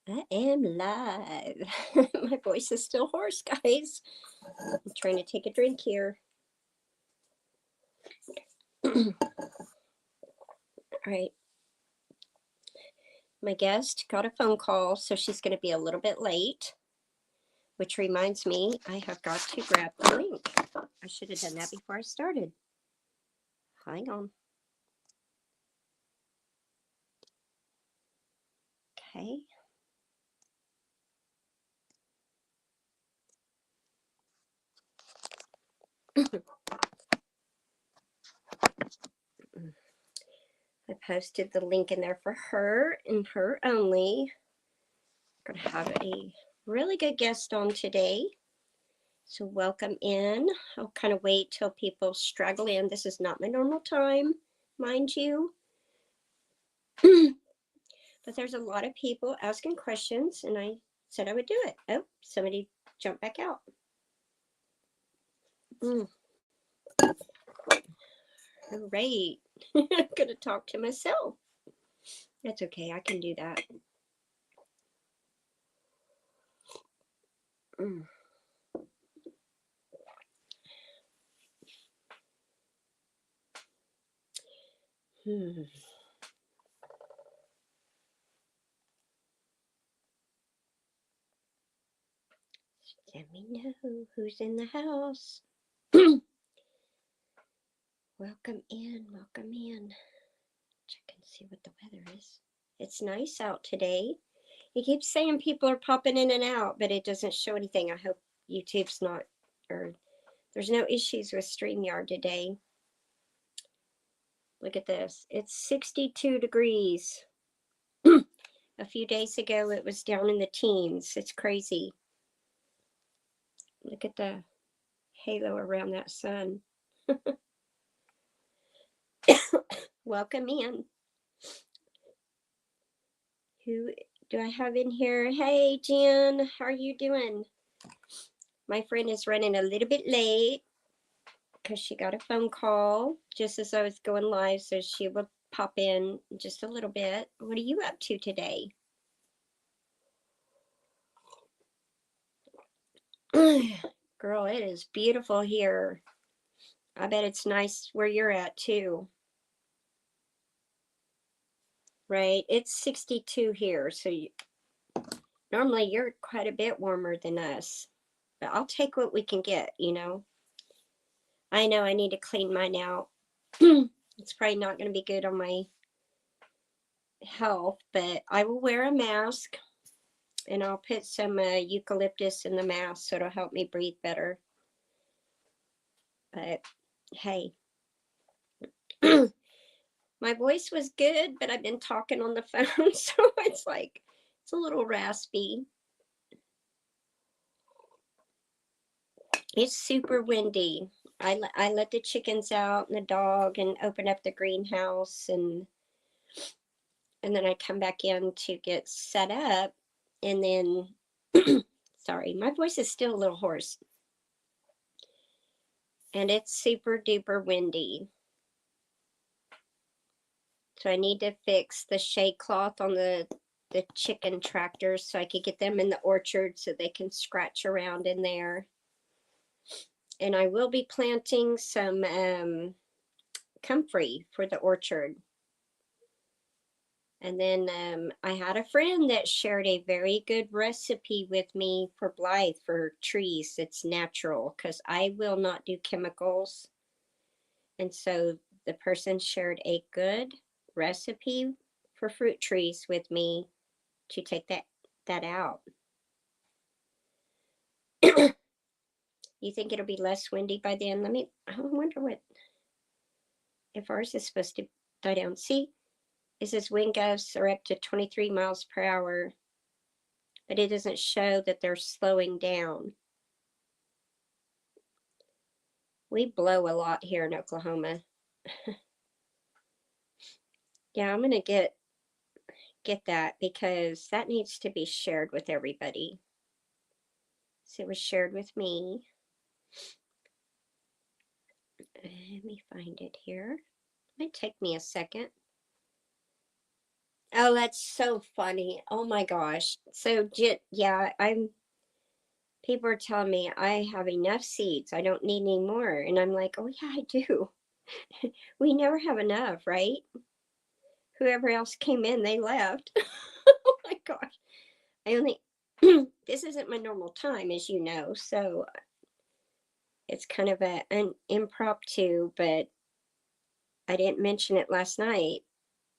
I am live. My voice is still hoarse, guys. I'm trying to take a drink here. All right. My guest got a phone call, so she's going to be a little bit late, which reminds me I have got to grab the link. I should have done that before I started. Hang on. Okay. I posted the link in there for her and her only. I'm going to have a really good guest on today. So welcome in. I'll kind of wait till people straggle in. This is not my normal time, mind you. But there's a lot of people asking questions, and I said I would do it. Oh, somebody jumped back out. Great. I'm going to talk to myself. That's okay. I can do that. Let me know who's in the house. Welcome in. Welcome in. Check and see what the weather is. It's nice out today. It keeps saying people are popping in and out, but it doesn't show anything. I hope YouTube's not, or there's no issues with StreamYard today. Look at this. It's 62 degrees. A few days ago, it was down in the teens. It's crazy. Look at the halo around that sun. Welcome in. Who do I have in here? Hey, Jen, how are you doing? My friend is running a little bit late because she got a phone call just as I was going live, so she will pop in just a little bit. What are you up to today? Girl, it is beautiful here. I bet it's nice where you're at too. Right? It's 62 here, so normally you're quite a bit warmer than us. But I'll take what we can get, you know. I know I need to clean mine out. It's probably not going to be good on my health, but I will wear a mask and I'll put some eucalyptus in the mask so it'll help me breathe better. But hey, my voice was good, but I've been talking on the phone, so it's like it's a little raspy. It's super windy. I let the chickens out and the dog and open up the greenhouse, and then I come back in to get set up, and then sorry, my voice is still a little hoarse. And it's super duper windy. So I need to fix the shade cloth on the chicken tractors so I could get them in the orchard so they can scratch around in there. And I will be planting some comfrey for the orchard. And then I had a friend that shared a very good recipe with me for Blythe for trees. It's natural because I will not do chemicals. And so the person shared a good recipe for fruit trees with me to take that out. You think it'll be less windy by then? I wonder what, if ours is supposed to die down. See, it says wind gusts are up to 23 miles per hour, but it doesn't show that they're slowing down. We blow a lot here in Oklahoma. Yeah, I'm gonna get that because that needs to be shared with everybody. So it was shared with me. Let me find it here. It might take me a second. Oh, that's so funny. Oh my gosh. So, yeah, people are telling me I have enough seeds. I don't need any more. And I'm like, oh, yeah, I do. We never have enough, right? Whoever else came in, they left. Oh my gosh. I only, this isn't my normal time, as you know. So it's kind of an impromptu, but I didn't mention it last night,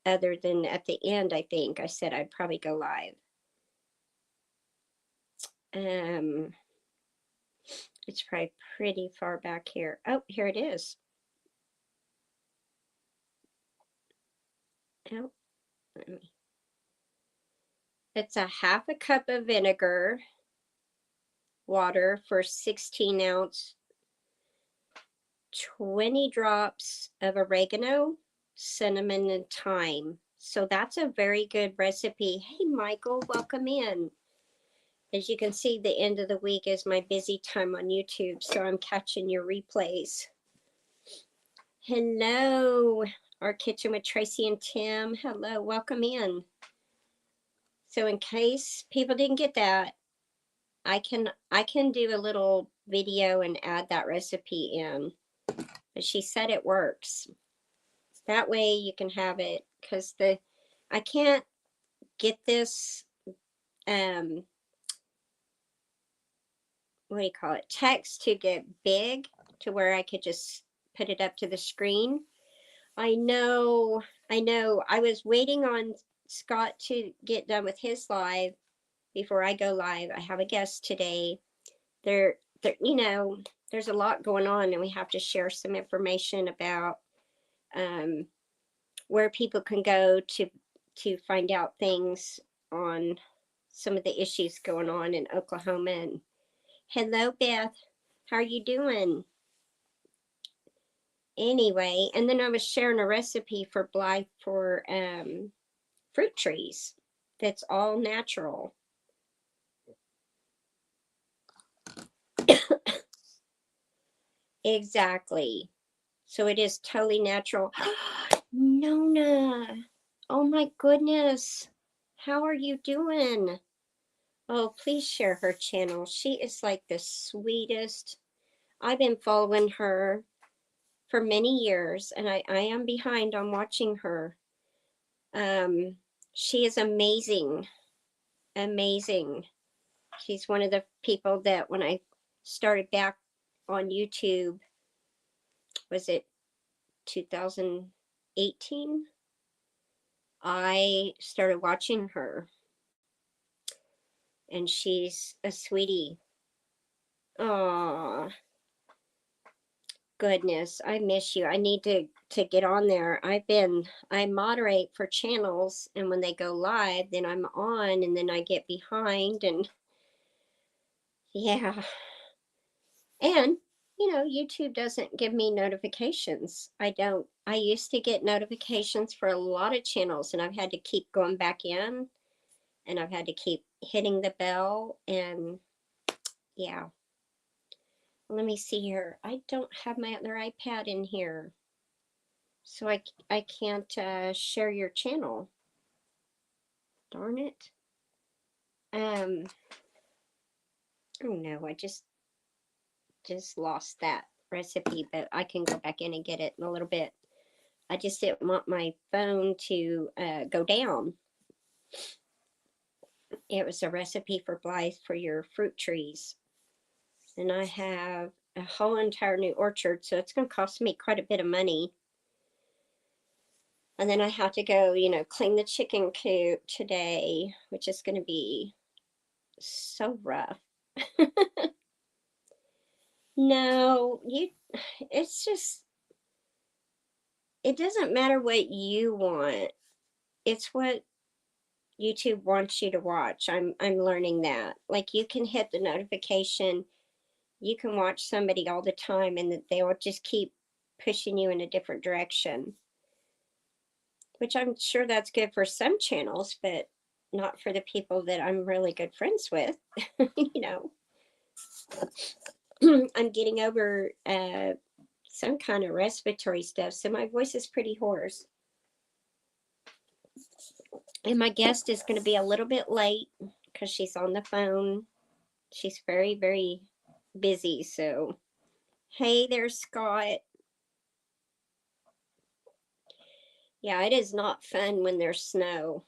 other than at the end, I think I said I'd probably go live. Um, it's probably pretty far back here. Oh, here it is. Oh, let me. It's a half a cup of vinegar, water for 16 ounce, 20 drops of oregano, cinnamon, and thyme. So that's a very good recipe. Hey, Michael, welcome in. As you can see, the end of the week is my busy time on YouTube, so I'm catching your replays. Hello, Our Kitchen with Tracy and Tim. Hello, welcome in. So in case people didn't get that, I can do a little video and add that recipe in. But she said it works. That way you can have it, because I can't get this what do you call it, text to get big to where I could just put it up to the screen. I know. I was waiting on Scott to get done with his live before I go live. I have a guest today. There's a lot going on, and we have to share some information about where people can go to find out things on some of the issues going on in Oklahoma. And hello, Beth. How are you doing? Anyway, and then I was sharing a recipe for Blythe for fruit trees that's all natural. Exactly. So it is totally natural. Nona, oh my goodness. How are you doing? Oh, please share her channel. She is like the sweetest. I've been following her for many years, and I am behind on watching her. She is amazing. Amazing. She's one of the people that when I started back on YouTube, was it 2018? I started watching her, and she's a sweetie. Oh, goodness, I miss you. I need to get on there. I moderate for channels, and when they go live, then I'm on, and then I get behind, and yeah. And YouTube doesn't give me notifications. I used to get notifications for a lot of channels, and I've had to keep going back in, and I've had to keep hitting the bell. And yeah, let me see here. I don't have my other iPad in here, so I can't share your channel. Darn it. Oh no, I just lost that recipe, but I can go back in and get it in a little bit. I just didn't want my phone to go down. It was a recipe for Blythe for your fruit trees. And I have a whole entire new orchard, so it's going to cost me quite a bit of money. And then I have to go, clean the chicken coop today, which is going to be so rough. No, it's just, it doesn't matter what you want. It's what YouTube wants you to watch. I'm learning that. Like, you can hit the notification. You can watch somebody all the time, and they will just keep pushing you in a different direction. Which I'm sure that's good for some channels, but not for the people that I'm really good friends with. I'm getting over some kind of respiratory stuff, so my voice is pretty hoarse. And my guest is going to be a little bit late because she's on the phone. She's very, very busy. So, hey there, Scott. Yeah, it is not fun when there's snow.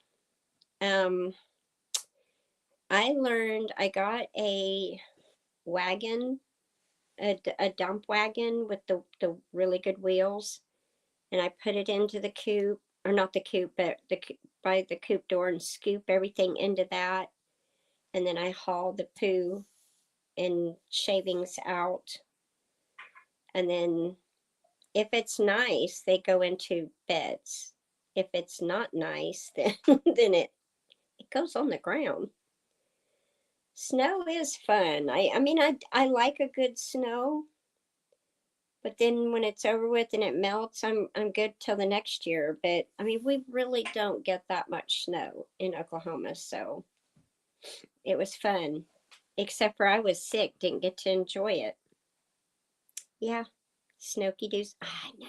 I got a wagon, a dump wagon with the really good wheels, and I put it into the coop, or not the coop, but by the coop door, and scoop everything into that, and then I haul the poo and shavings out, and then if it's nice, they go into beds. If it's not nice, then then it goes on the ground. Snow is fun. I like a good snow, but then when it's over with and it melts, I'm good till the next year. But I mean, we really don't get that much snow in Oklahoma, so it was fun. Except for I was sick, didn't get to enjoy it. Yeah, Snooky Doos. I know.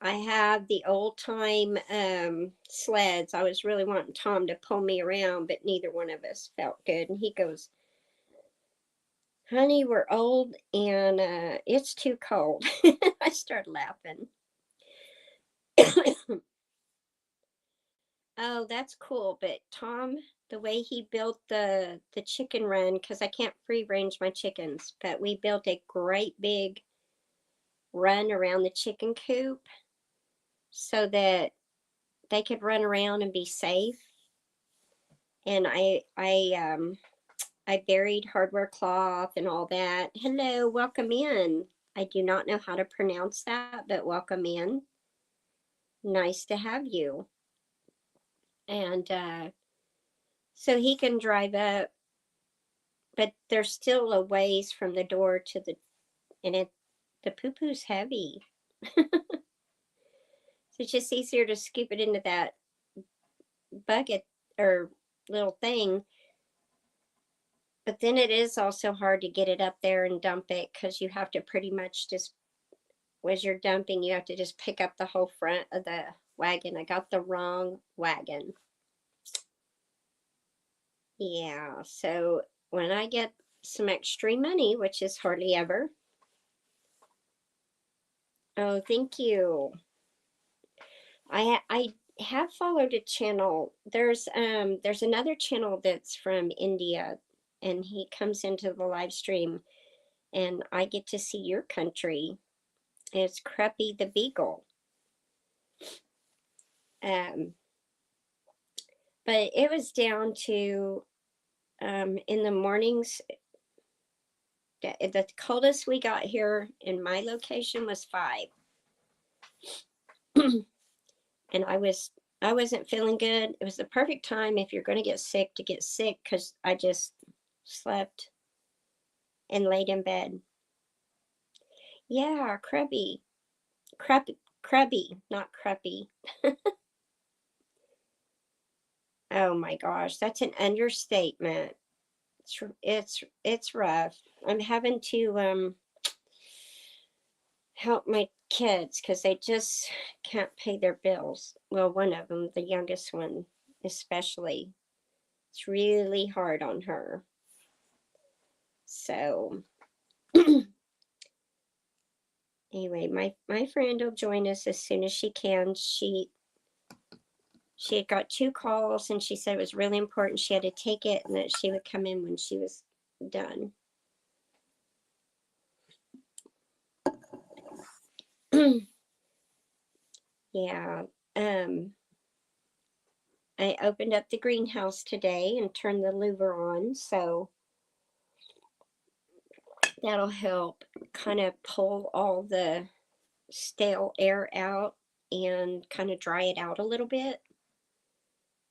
I have the old time sleds. I was really wanting Tom to pull me around, but neither one of us felt good. And he goes, "Honey, we're old and it's too cold." I started laughing. Oh, that's cool. But Tom, the way he built the chicken run, because I can't free range my chickens, but we built a great big run around the chicken coop so that they could run around and be safe. And I buried hardware cloth and all that. Hello, welcome in. I do not know how to pronounce that, but welcome in. Nice to have you. And so he can drive up, but there's still a ways from the door to and the poo-poo's heavy. So it's just easier to scoop it into that bucket or little thing. But then it is also hard to get it up there and dump it because you have to pretty much just, as you're dumping, you have to just pick up the whole front of the wagon. I got the wrong wagon. Yeah, so when I get some extra money, which is hardly ever. Oh, thank you. I have followed a channel. There's another channel that's from India, and he comes into the live stream, and I get to see your country. It's Creppy the Beagle. Um, but it was down to in the mornings. The coldest we got here in my location was 5. And I wasn't feeling good. It was the perfect time if you're going to get sick because I just slept and laid in bed. Yeah, crabby. Crabby, not crappy. Oh my gosh, that's an understatement. It's rough. I'm having to help my kids because they just can't pay their bills. Well, one of them, the youngest one, especially. It's really hard on her. So anyway, my friend will join us as soon as she can. She had got 2 calls and she said it was really important she had to take it and that she would come in when she was done. Yeah. I opened up the greenhouse today and turned the louver on, so that'll help kind of pull all the stale air out and kind of dry it out a little bit.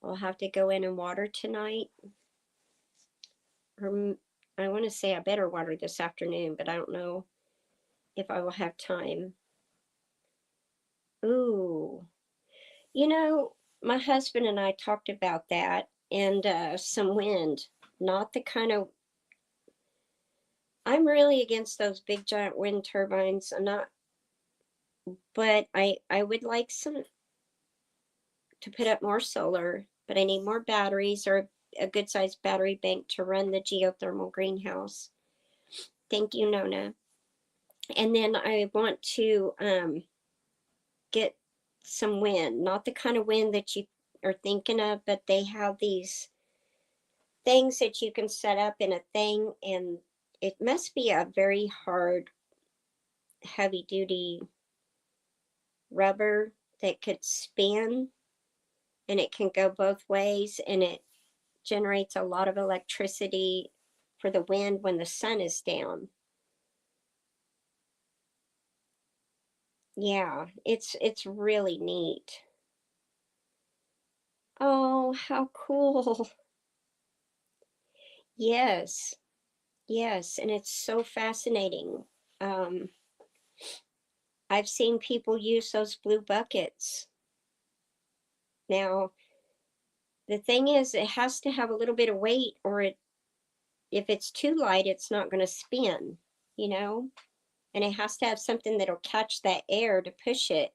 I'll have to go in and water tonight. Or I want to say I better water this afternoon, but I don't know if I will have time. Ooh. You know, my husband and I talked about that and some wind. Not the kind of, I'm really against those big giant wind turbines. I'm not, but I would like some to put up more solar, but I need more batteries or a good sized battery bank to run the geothermal greenhouse. Thank you, Nona. And then I want to get some wind, not the kind of wind that you are thinking of, but they have these things that you can set up in a thing, and it must be a very hard, heavy duty rubber that could spin, and it can go both ways, and it generates a lot of electricity for the wind when the sun is down. Yeah, it's really neat. Oh, how cool. Yes, yes, and it's so fascinating. Um, I've seen people use those blue buckets. Now, the thing is, it has to have a little bit of weight, or if it's too light, it's not going to spin, you know? And it has to have something that'll catch that air to push it,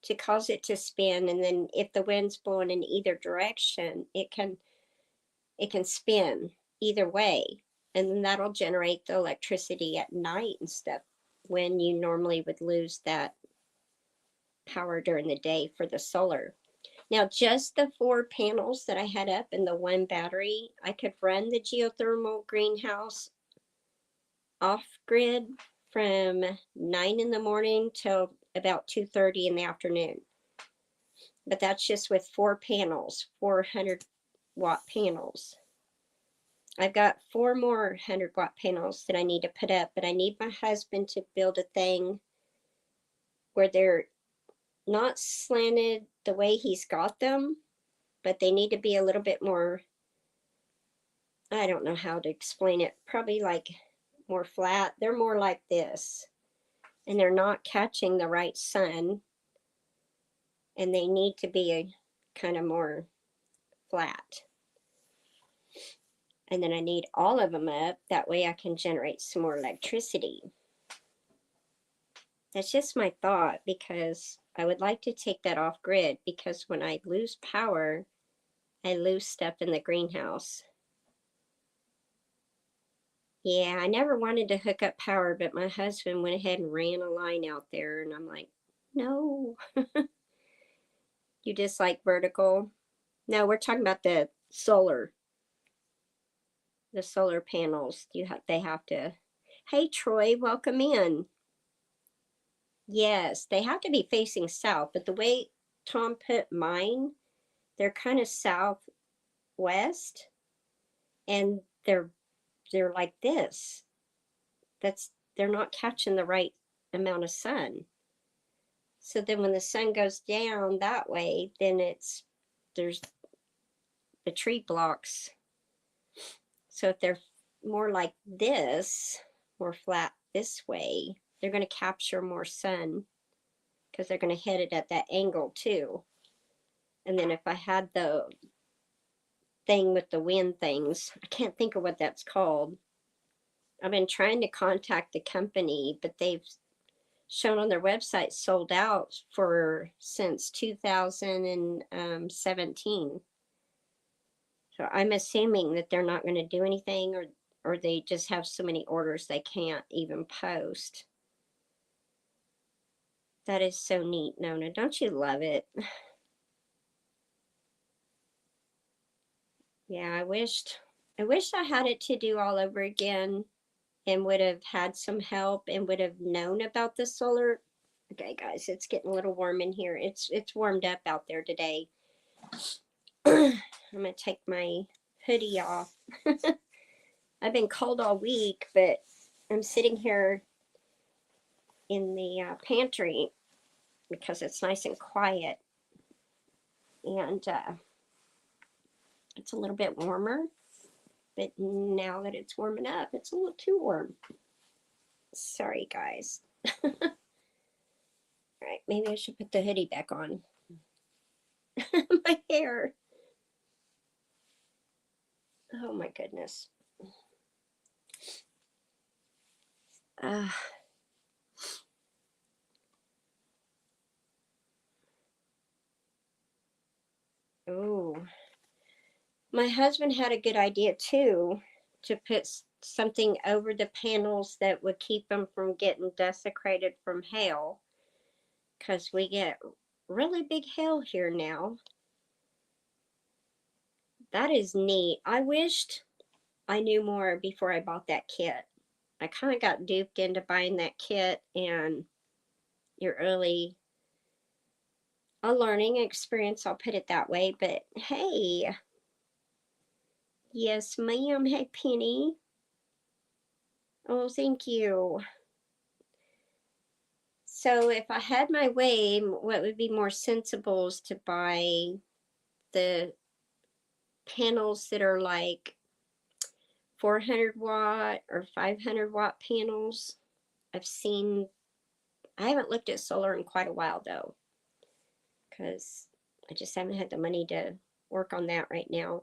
to cause it to spin. And then if the wind's blowing in either direction, it can spin either way. And then that'll generate the electricity at night and stuff, when you normally would lose that power during the day for the solar. Now, just the 4 panels that I had up and the 1 battery, I could run the geothermal greenhouse off grid from 9 in the morning till about 2:30 in the afternoon. But that's just with 4 panels, 400-watt panels. I've got 4 more 100-watt panels that I need to put up, but I need my husband to build a thing where they're not slanted the way he's got them, but they need to be a little bit more, I don't know how to explain it, probably like more flat. They're more like this, and they're not catching the right sun, and they need to be a kind of more flat. And then I need all of them up, that way I can generate some more electricity. That's just my thought, because I would like to take that off grid, because when I lose power, I lose stuff in the greenhouse. Yeah, I never wanted to hook up power, but my husband went ahead and ran a line out there, and I'm like, no. You just like vertical? No, we're talking about the solar panels. They have to. Hey Troy, welcome in. Yes, they have to be facing south, but the way Tom put mine, they're kind of southwest, and they're like this. They're not catching the right amount of sun. So then when the sun goes down that way, then there's the tree blocks. So if they're more like this, more flat this way, they're going to capture more sun, because they're going to hit it at that angle too. And then if I had the thing with the wind things, I can't think of what that's called. I've been trying to contact the company, but they've shown on their website sold out for since 2017. So I'm assuming that they're not going to do anything, or they just have so many orders they can't even post. That is so neat, Nona. Don't you love it? Yeah, I wished I had it to do all over again, and would have had some help, and would have known about the solar. Okay, guys, it's getting a little warm in here. It's warmed up out there today. I'm gonna take my hoodie off. I've been cold all week, but I'm sitting here in the pantry because it's nice and quiet, and it's a little bit warmer. But now that it's warming up, it's a little too warm. Sorry, guys. All right, maybe I should put the hoodie back on. My hair. Oh my goodness. Uh, My husband had a good idea too, to put something over the panels that would keep them from getting desecrated from hail, because we get really big hail here now. That is neat. I wished I knew more before I bought that kit. I kind of got duped into buying that kit, and you're really a learning experience, I'll put it that way. But hey, yes, ma'am. Hey, Penny. Oh, thank you. So if I had my way, what would be more sensible is to buy the panels that are like 400 watt or 500 watt panels. I've seen, I haven't looked at solar in quite a while though, because I just haven't had the money to work on that right now.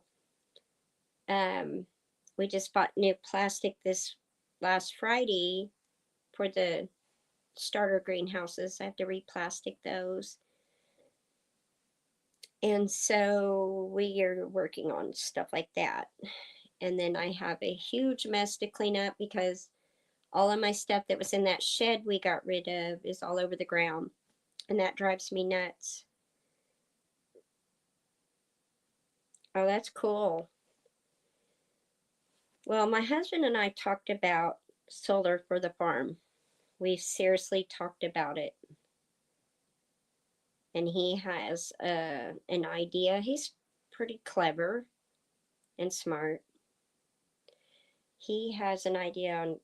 We just bought new plastic this last Friday for the starter greenhouses. I have to re-plastic those. And so we are working on stuff like that. And then I have a huge mess to clean up because all of my stuff that was in that shed we got rid of is all over the ground. And that drives me nuts. Oh, that's cool. Well, my husband and I talked about solar for the farm. We seriously talked about it. And he has an idea. He's pretty clever and smart. He has an idea on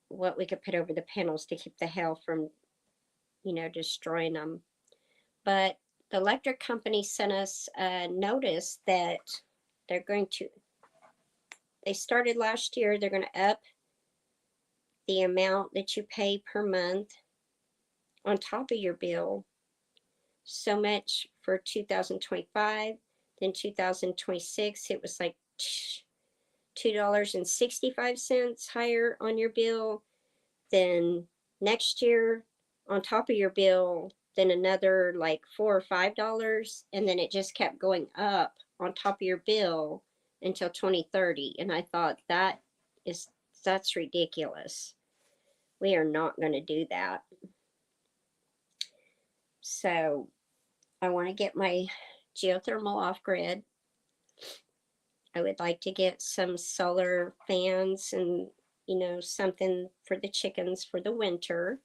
what we could put over the panels to keep the hail from, destroying them. But the electric company sent us a notice that they're going to, they started last year, they're going to up the amount that you pay per month on top of your bill. So much for 2025. Then 2026, it was like $2.65 higher on your bill. Then next year, on top of your bill, then another like $4 or $5, and then it just kept going up on top of your bill until 2030. And I thought that's ridiculous. We are not going to do that. So I want to get my geothermal off grid. I would like to get some solar fans and, something for the chickens for the winter.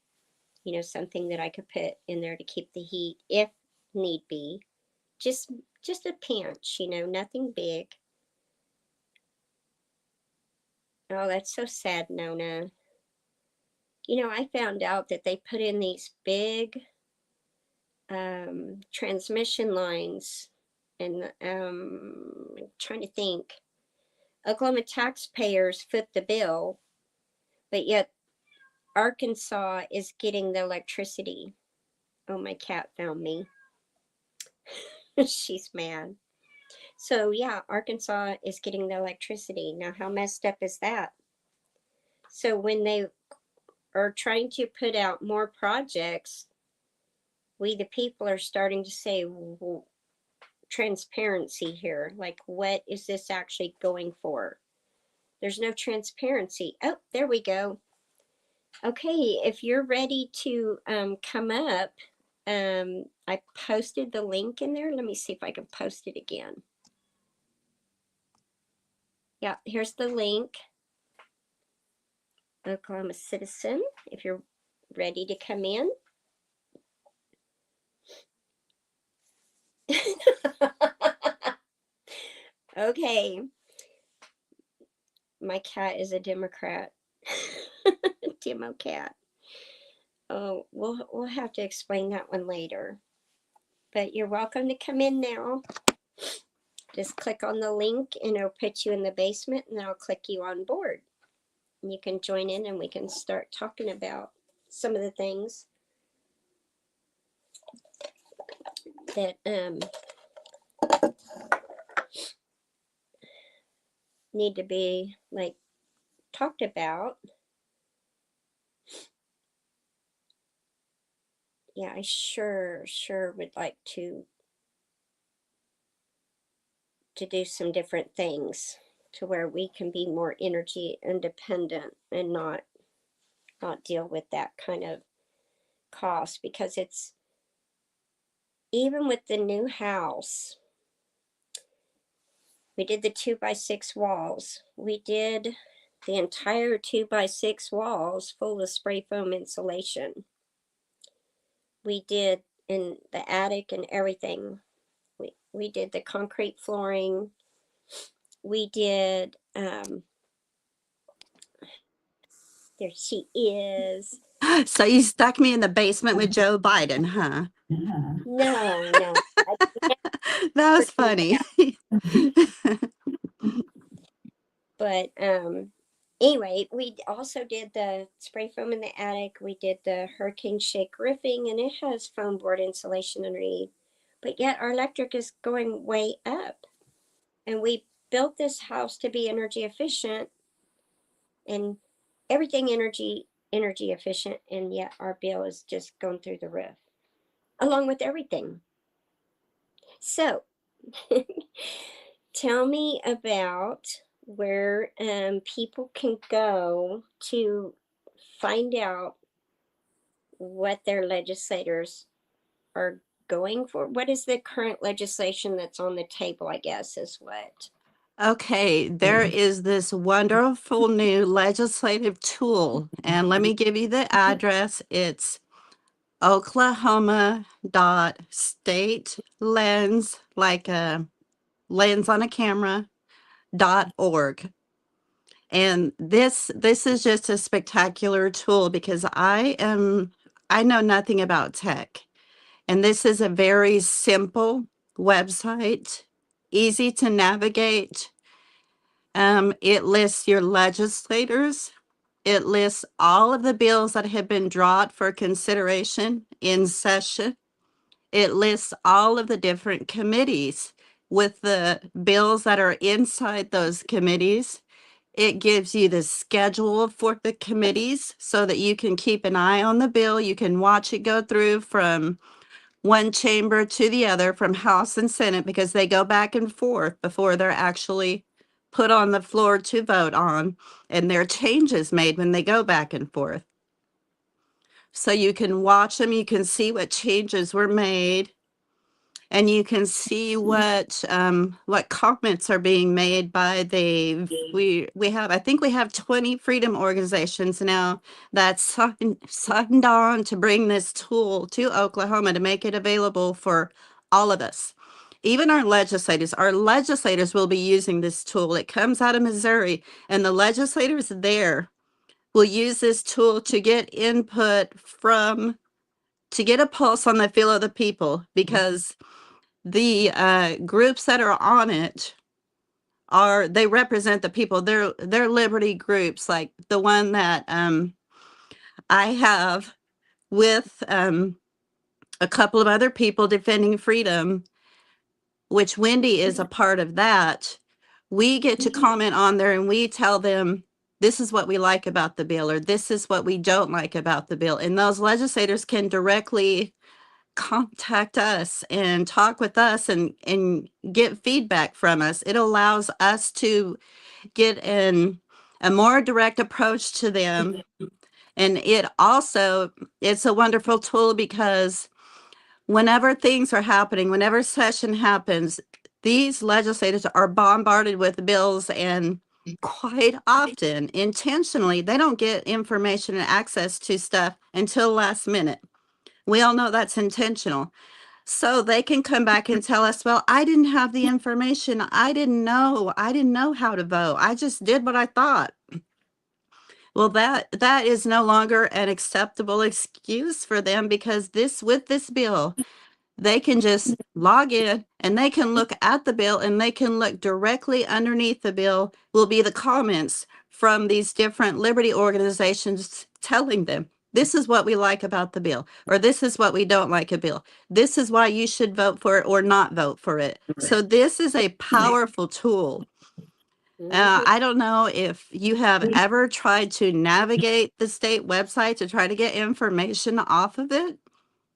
Something that I could put in there to keep the heat if need be. Just just a pinch, nothing big. Oh, that's so sad, Nona. I found out that they put in these big transmission lines, and trying to think. Oklahoma taxpayers foot the bill, but yet Arkansas is getting the electricity. Oh, my cat found me. She's mad. So yeah, Arkansas is getting the electricity. Now, how messed up is that? So when they are trying to put out more projects, we the people are starting to say, well, transparency here. Like, what is this actually going for? There's no transparency. Oh, there we go. Okay, if you're ready to come up, I posted the link in there. Let me see if I can post it again. Yeah, here's the link. Oklahoma Citizen, if you're ready to come in. Okay. My cat is a Democrat. Demo cat. Oh, we'll have to explain that one later. But you're welcome to come in now. Just click on the link and it'll put you in the basement, and then I'll click you on board. And you can join in and we can start talking about some of the things that need to be like talked about. Yeah, I sure would like to to do some different things to where we can be more energy independent and not deal with that kind of cost, because it's, even with the new house, we did the 2x6 walls. We did the entire 2x6 walls full of spray foam insulation. We did in the attic and everything. We did the concrete flooring. We did, there she is. So you stuck me in the basement with Joe Biden, huh? No, That was funny. but anyway, we also did the spray foam in the attic. We did the hurricane shake roofing, and it has foam board insulation underneath. But yet our electric is going way up. And we built this house to be energy efficient and everything energy efficient, and yet our bill is just going through the roof along with everything. So tell me about where people can go to find out what their legislators are going for. What is the current legislation that's on the table, I guess, is what. Okay, there is this wonderful new legislative tool, and let me give you the address. It's oklahoma.statelens, like a lens on a camera, .org. And this is just a spectacular tool because I know nothing about tech. And this is a very simple website, easy to navigate. It lists your legislators. It lists all of the bills that have been brought for consideration in session. It lists all of the different committees with the bills that are inside those committees. It gives you the schedule for the committees so that you can keep an eye on the bill. You can watch it go through from one chamber to the other, from House and Senate, because they go back and forth before they're actually put on the floor to vote on, and there are changes made when they go back and forth. So you can watch them, you can see what changes were made, and you can see what comments are being made by we have, I think we have 20 freedom organizations now that signed on to bring this tool to Oklahoma to make it available for all of us. Even our legislators will be using this tool. It comes out of Missouri, and the legislators there will use this tool to get input to get a pulse on the feel of the people, because the groups that are on it they represent the people. They're liberty groups, like the one that I have with a couple of other people, Defending Freedom, which Wendy is a part of that. We get to comment on there and we tell them, this is what we like about the bill, or this is what we don't like about the bill. And those legislators can directly contact us and talk with us and get feedback from us. It allows us to get a more direct approach to them. And it's a wonderful tool because whenever things are happening, whenever session happens, these legislators are bombarded with bills, and quite often, intentionally, they don't get information and access to stuff until last minute. We all know that's intentional. So they can come back and tell us, well, I didn't have the information. I didn't know how to vote. I just did what I thought. Well, that is no longer an acceptable excuse for them, because with this bill, they can just log in and they can look at the bill, and they can look directly underneath the bill will be the comments from these different liberty organizations telling them, this is what we like about the bill, or this is what we don't like a bill. This is why you should vote for it or not vote for it. So this is a powerful tool. I don't know if you have ever tried to navigate the state website to try to get information off of it.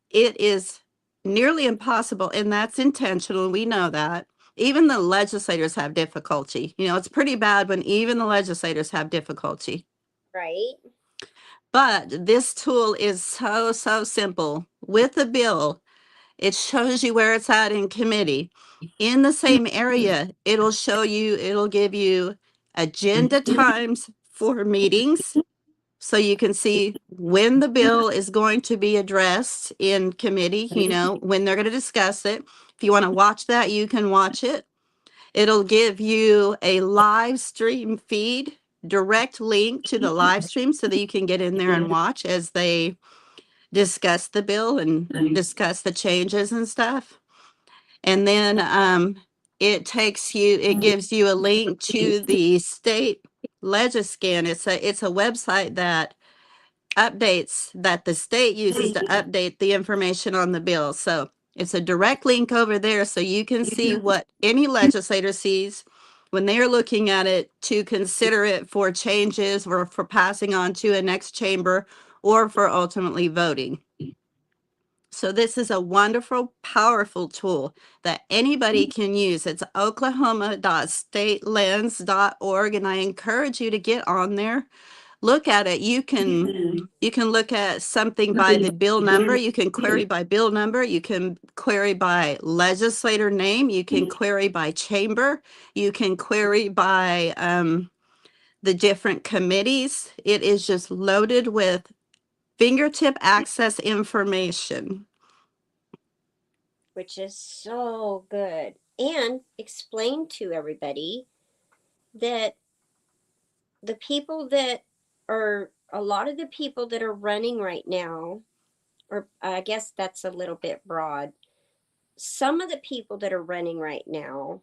It is nearly impossible, and that's intentional. We know that. even the legislators have difficulty. You know, it's pretty bad when even the legislators have difficulty. Right. But this tool is so, so simple. With the bill, it shows you where it's at in committee. In the same area, it'll show you, it'll give you agenda times for meetings. So you can see when the bill is going to be addressed in committee, you know, when they're going to discuss it. If you want to watch that, you can watch it. It'll give you a live stream feed, direct link to the live stream so that you can get in there and watch as they discuss the bill and discuss the changes and stuff. And then it gives you a link to the state Legiscan. It's a website that the state uses to update the information on the bill. So it's a direct link over there so you can see what any legislator sees when they're looking at it to consider it for changes or for passing on to a next chamber or for ultimately voting. So this is a wonderful, powerful tool that anybody can use. It's oklahoma.statelens.org, and I encourage you to get on there. Look at it. You can look at something by the bill number. You can query by bill number. You can query by legislator name. You can query by chamber. You can query by the different committees. It is just loaded with fingertip access information. Which is so good. And explain to everybody that the people that are, a lot of the people that are running right now, or I guess that's a little bit broad. Some of the people that are running right now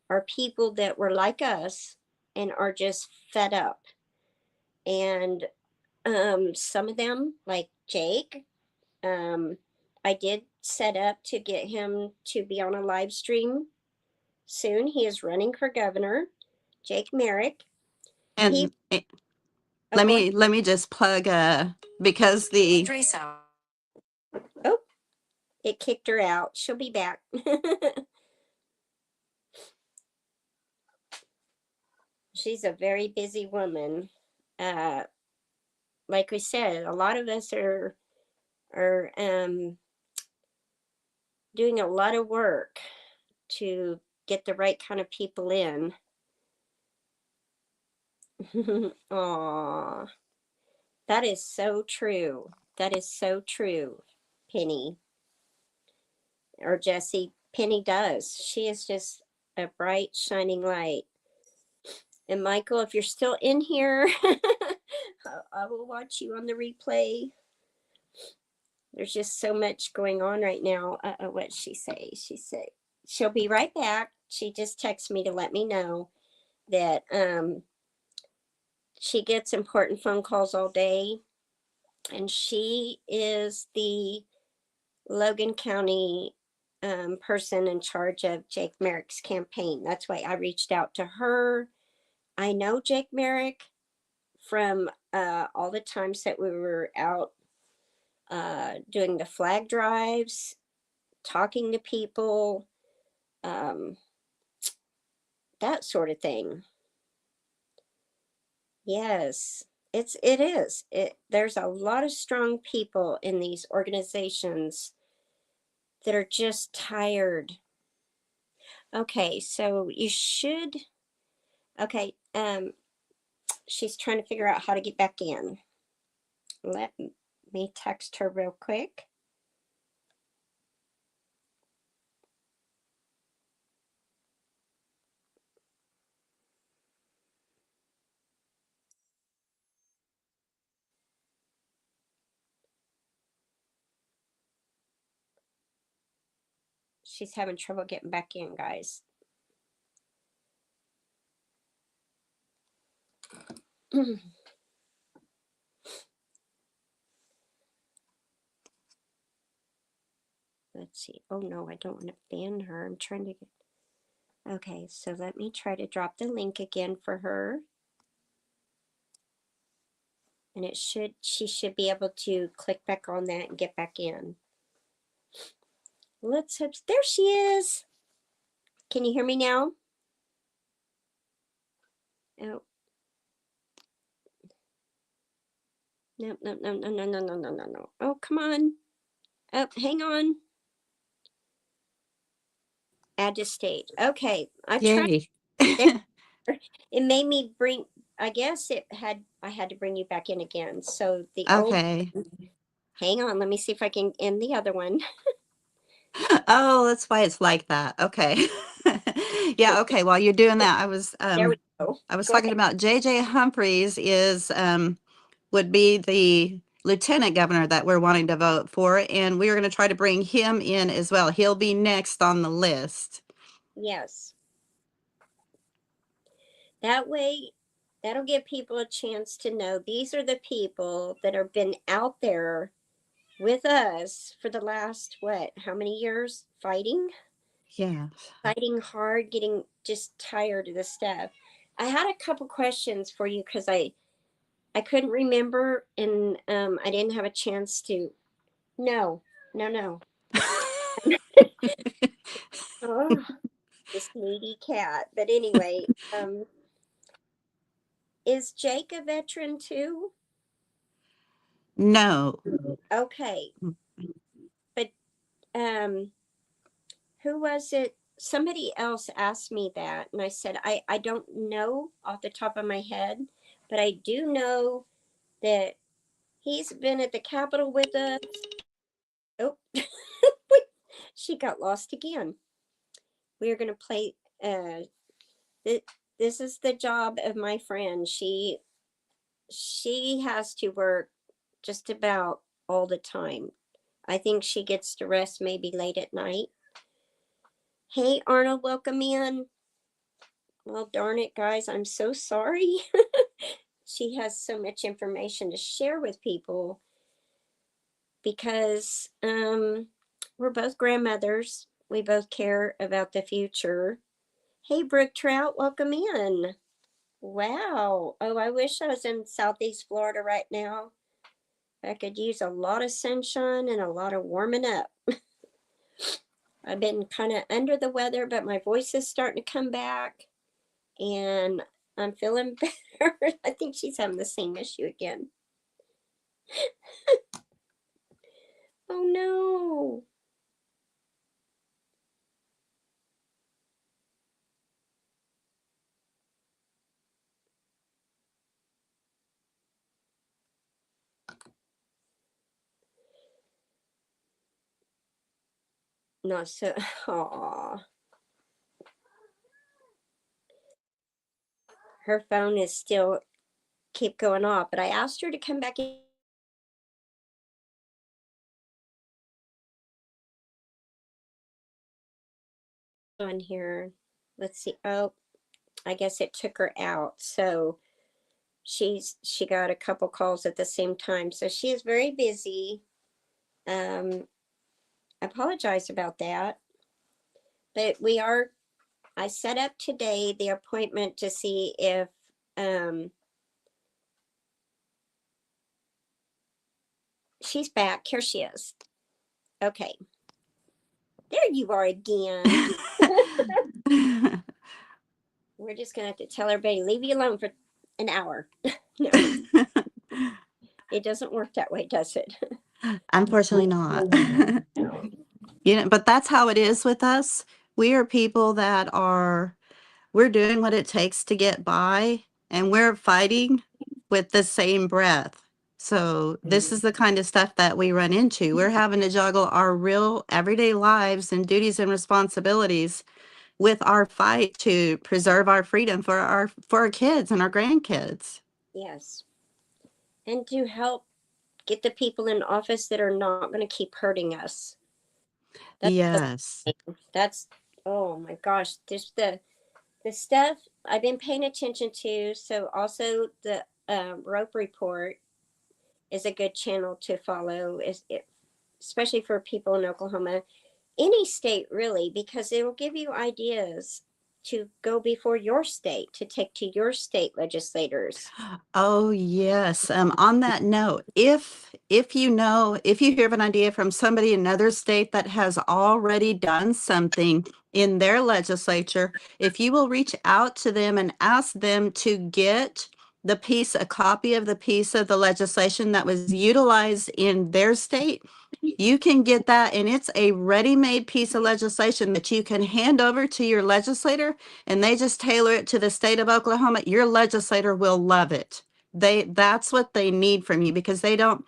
are people that were like us and are just fed up. And some of them, like Jake, I did set up to get him to be on a live stream soon. He is running for governor, Jake Merrick. And Oh, let me just plug because the oh, it kicked her out. She'll be back. She's a very busy woman. Like we said, a lot of us are doing a lot of work to get the right kind of people in. Aw, that is so true. That is so true, Penny. Or Jessie. Penny does. She is just a bright, shining light. And Michael, if you're still in here, I will watch you on the replay. There's just so much going on right now. What'd she say? She said she'll be right back. She just texted me to let me know that she gets important phone calls all day. And she is the Logan County person in charge of Jake Merrick's campaign. That's why I reached out to her. I know Jake Merrick from all the times that we were out doing the flag drives, talking to people, that sort of thing. Yes, it is. There's a lot of strong people in these organizations that are just tired. Okay, so you should. Okay, she's trying to figure out how to get back in. Let me text her real quick. She's having trouble getting back in, guys. Let's see. Oh no, I don't want to ban her. I'm trying to get. Okay, so let me try to drop the link again for her. And she should be able to click back on that and get back in. Let's hope, there she is. Can you hear me now? Oh. No, no, no, no, no, no, no, no, no, no. Oh, come on. Oh, hang on. Add to stage. Okay. I tried. Yay. There. It made me bring, I guess I had to bring you back in again. So the old, Okay. hang on. Let me see if I can end the other one. Oh, that's why it's like that. Okay. Yeah, okay. While you're doing that, There we go. I was Go talking ahead. about JJ Humphreys is would be the lieutenant governor that we're wanting to vote for, and we are going to try to bring him in as well. He'll be next on the list. Yes. That way, that'll give people a chance to know these are the people that have been out there with us for the last, what, how many years fighting? Yeah. Fighting hard, getting just tired of the stuff. I had a couple questions for you because I couldn't remember and I didn't have a chance to. No, no, no. Oh, this needy cat. But anyway, is Jake a veteran too? No. Okay, but um, who was it? Somebody else asked me that, and I said I don't know off the top of my head, but I do know that he's been at the Capitol with us. Oh, she got lost again. We're gonna play. Th- this is the job of my friend. She has to work just about all the time. I think she gets to rest maybe late at night. Hey, Arnold, welcome in. Well, darn it, guys, I'm so sorry. She has so much information to share with people because we're both grandmothers. We both care about the future. Hey, Brooke Trout, welcome in. Wow. Oh, I wish I was in Southeast Florida right now. I could use a lot of sunshine and a lot of warming up. I've been kind of under the weather, but my voice is starting to come back and I'm feeling better. I think she's having the same issue again. Oh no. No, so, aw. Her phone is still keep going off, but I asked her to come back in on here. Let's see. Oh, I guess it took her out. So she got a couple calls at the same time. So she is very busy. I apologize about that. But I set up today the appointment to see if she's back. Here she is. Okay. There you are again. We're just gonna have to tell everybody, leave you alone for an hour. No, it doesn't work that way, does it? Unfortunately not. No. But that's how it is with us. We are people that we're doing what it takes to get by, and we're fighting with the same breath. So this is the kind of stuff that we run into. We're having to juggle our real everyday lives and duties and responsibilities with our fight to preserve our freedom for our kids and our grandkids. Yes. And to help get the people in office that are not going to keep hurting us. That's Yes. that's oh my gosh, just the stuff I've been paying attention to. So also the rope report is a good channel to follow, especially for people in Oklahoma, any state really, because it will give you ideas to go before your state, to take to your state legislators. Oh, yes. On that note, if you know, if you hear of an idea from somebody in another state that has already done something in their legislature, if you will reach out to them and ask them to get a copy of the piece of the legislation that was utilized in their state, you can get that, and it's a ready-made piece of legislation that you can hand over to your legislator, and they just tailor it to the state of Oklahoma. Your legislator will love it. That's what they need from you, because they don't,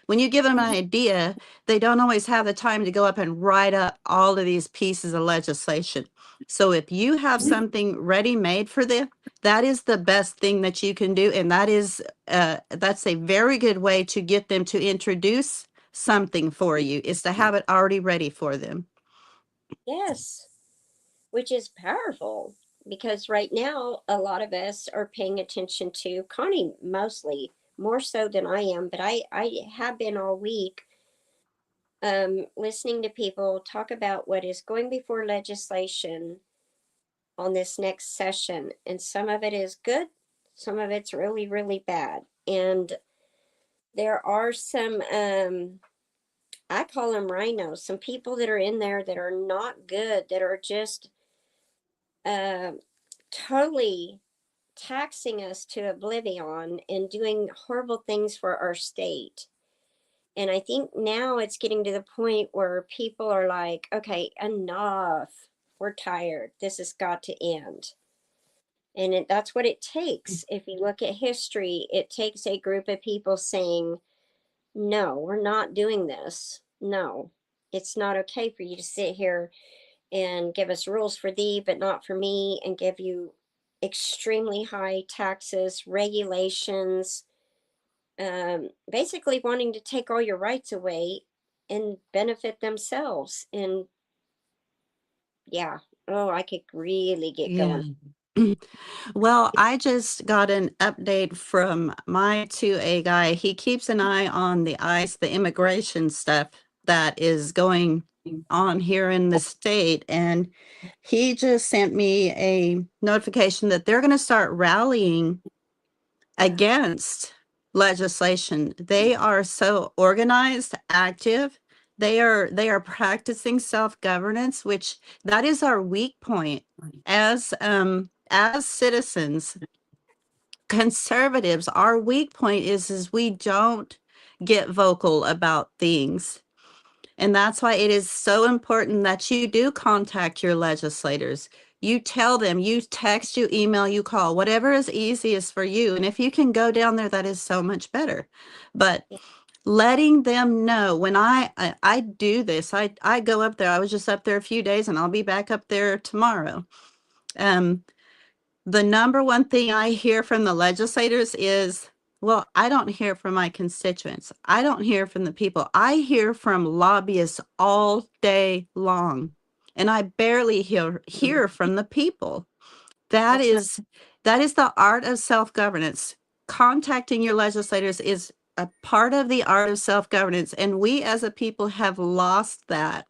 when you give them an idea, they don't always have the time to go up and write up all of these pieces of legislation. So if you have something ready made for them, that is the best thing that you can do. And that's a very good way to get them to introduce something for you, is to have it already ready for them. Yes, which is powerful, because right now a lot of us are paying attention to Connie, mostly more so than I am, but I have been all week listening to people talk about what is going before legislation on this next session, and some of it is good, some of it's really, really bad. And there are some I call them rhinos, some people that are in there that are not good, that are just uh, totally taxing us to oblivion and doing horrible things for our state. And I think now it's getting to the point where people are like, okay, enough. We're tired. This has got to end. And that's what it takes. If you look at history, it takes a group of people saying, no, we're not doing this. No, it's not okay for you to sit here and give us rules for thee, but not for me, and give you extremely high taxes, regulations, basically wanting to take all your rights away and benefit themselves. And yeah, oh, I could really get going. Yeah. Well, I just got an update from my 2A guy. He keeps an eye on the ICE, the immigration stuff that is going on here in the state. And he just sent me a notification that they're going to start rallying against legislation. They are so organized, active. They are practicing self-governance, which that is our weak point as citizens. Conservatives, our weak point is we don't get vocal about things. And that's why it is so important that you do contact your legislators. You tell them, you text, you email, you call, whatever is easiest for you. And if you can go down there, that is so much better. But letting them know, when I do this, I go up there. I was just up there a few days, and I'll be back up there tomorrow. The number one thing I hear from the legislators is, well, I don't hear from my constituents. I don't hear from the people. I hear from lobbyists all day long, and I barely hear from the people. That is the art of self-governance. Contacting your legislators is a part of the art of self-governance, and we as a people have lost that.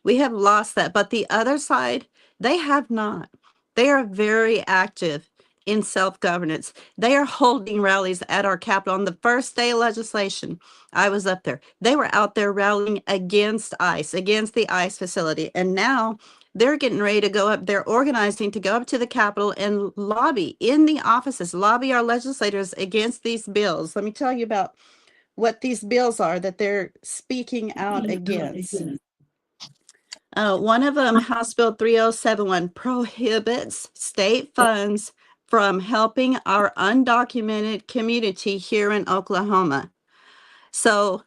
We have lost that, but the other side, they have not. They are very active in self-governance. They are holding rallies at our Capitol. On the first day of legislation, I was up there. They were out there rallying against ICE, against the ICE facility. And now they're getting ready to go up. They're organizing to go up to the Capitol and lobby in the offices, lobby our legislators against these bills. Let me tell you about what these bills are that they're speaking out against. One of them, House Bill 3071, prohibits state funds from helping our undocumented community here in Oklahoma. So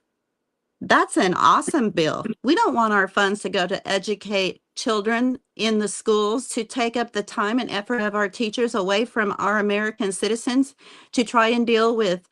that's an awesome bill. We don't want our funds to go to educate children in the schools, to take up the time and effort of our teachers away from our American citizens to try and deal with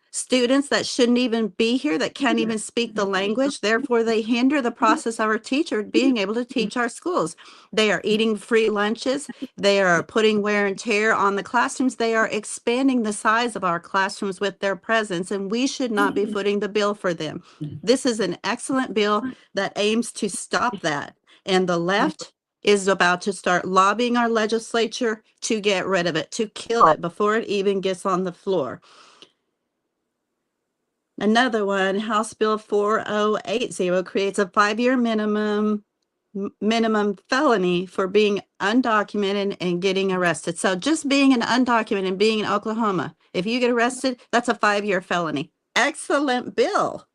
students that shouldn't even be here, that can't even speak the language. Therefore, they hinder the process of our teacher being able to teach our schools. They are eating free lunches. They are putting wear and tear on the classrooms. They are expanding the size of our classrooms with their presence, and we should not be footing the bill for them. This is an excellent bill that aims to stop that. And the left is about to start lobbying our legislature to get rid of it, to kill it before it even gets on the floor. Another one, House Bill 4080 creates a 5-year minimum felony for being undocumented and getting arrested. So just being an undocumented and being in Oklahoma, if you get arrested, that's a 5-year felony. Excellent bill.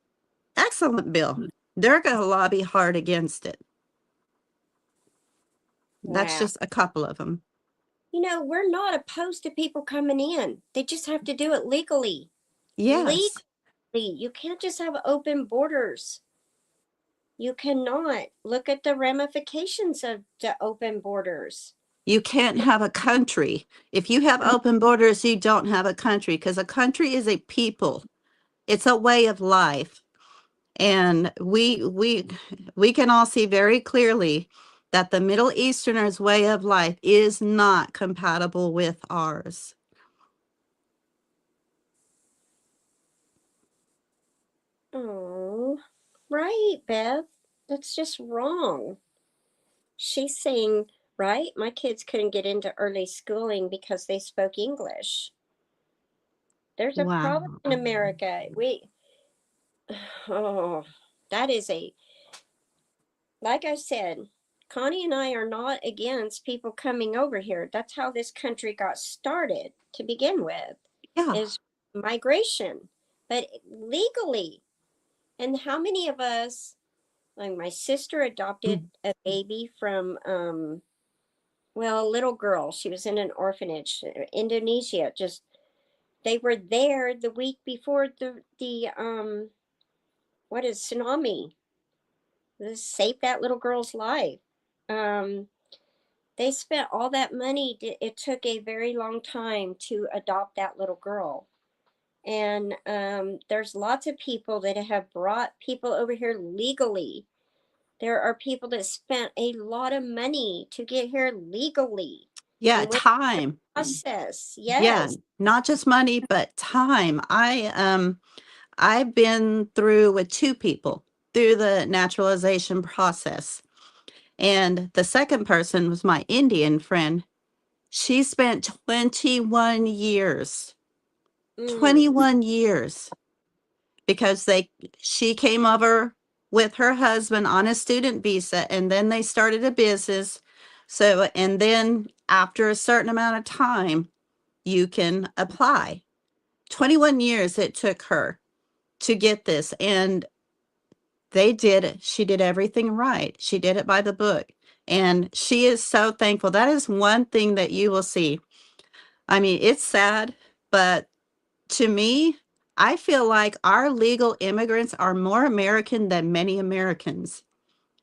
Excellent bill. They're going to lobby hard against it. That's Wow. just a couple of them. You know, we're not opposed to people coming in. They just have to do it legally. Yes. Legally. You can't just have open borders. You cannot. Look at the ramifications of the open borders. You can't have a country. If you have open borders, you don't have a country, because a country is a people. It's a way of life. And we can all see very clearly that the Middle Easterners' way of life is not compatible with ours. Oh, right, Beth. That's just wrong. She's saying, right, my kids couldn't get into early schooling because they spoke English. There's a problem in America. Oh, that is like I said, Connie and I are not against people coming over here. That's how this country got started to begin with, is migration, but legally. And how many of us, like my sister adopted a baby from, well, a little girl. She was in an orphanage, Indonesia. Just they were there the week before the what is tsunami? This saved that little girl's life. They spent all that money. It took a very long time to adopt that little girl. And there's lots of people that have brought people over here legally. There are people that spent a lot of money to get here legally. Yeah, time. Process. Yeah, Yes. not just money, but time. I've been through with 2 people through the naturalization process. And the second person was my Indian friend. She spent 21 years. 21 years, because she came over with her husband on a student visa, and then they started a business. So, and then after a certain amount of time, you can apply. 21 years it took her to get this, and they did it. She did everything right. She did it by the book, and she is so thankful. That is one thing that you will see. I mean, it's sad, but to me, I feel like our legal immigrants are more American than many Americans.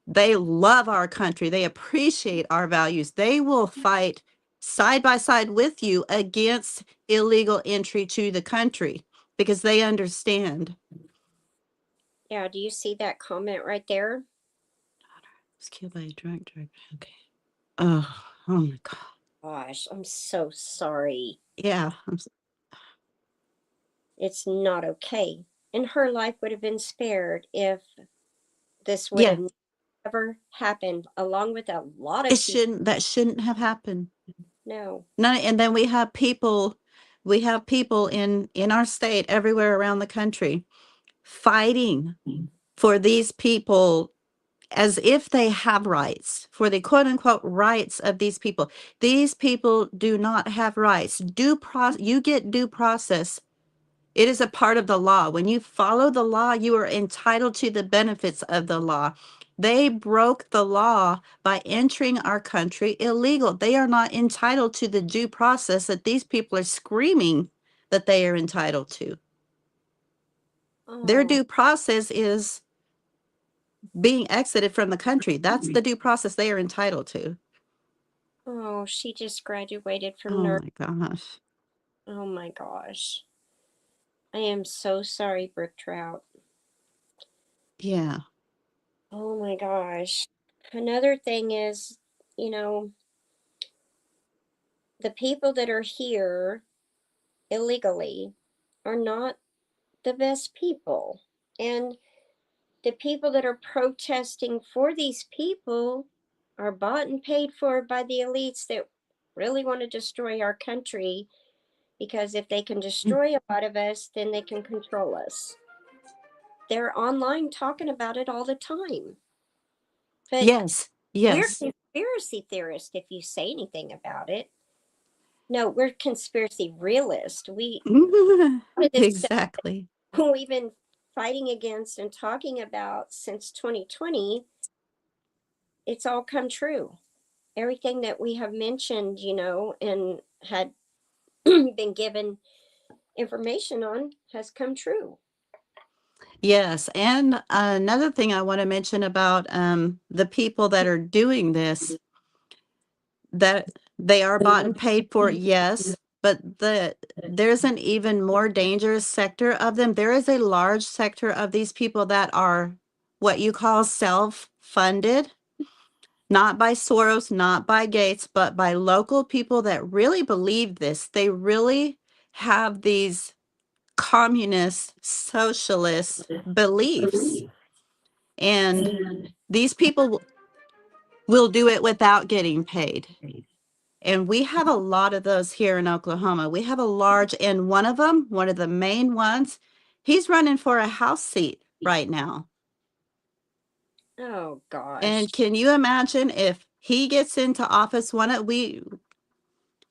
They love our country. They appreciate our values. They will fight side by side with you against illegal entry to the country because they understand. Yeah, do you see that comment right there? Was killed by a drunk driver. Okay. Oh my God. Gosh, I'm so sorry. Yeah. It's not okay. And her life would have been spared if this would have never happened, along with a lot of people. That shouldn't have happened. No. And then we have people in our state, everywhere around the country, fighting for these people as if they have rights, for the quote unquote rights of these people. These people do not have rights. You get due process. It is a part of the law. When you follow the law, you are entitled to the benefits of the law. They broke the law by entering our country illegal. They are not entitled to the due process that these people are screaming that they are entitled to. Their due process is being exited from the country. That's the due process they are entitled to. Oh, she just graduated from Oh my gosh. Oh my gosh. I am so sorry, Brook Trout. Yeah. Oh my gosh. Another thing is, you know, the people that are here illegally are not the best people. And the people that are protesting for these people are bought and paid for by the elites that really want to destroy our country, because if they can destroy a lot of us, then they can control us. They're online talking about it all the time. But Yes, we're yes. conspiracy theorists if you say anything about it. No, we're conspiracy realists. We this stuff Exactly. we've been fighting against and talking about since 2020. It's all come true. Everything that we have mentioned, and had been given information on has come true. Yes, and another thing I want to mention about the people that are doing this, that they are bought and paid for, yes, but there's an even more dangerous sector of them. There is a large sector of these people that are what you call self-funded, not by Soros, not by Gates, but by local people that really believe this. They really have these communist, socialist beliefs. And these people will do it without getting paid. And we have a lot of those here in Oklahoma. We have a large, and one of them, one of the main ones, he's running for a House seat right now. Oh gosh. And can you imagine if he gets into office?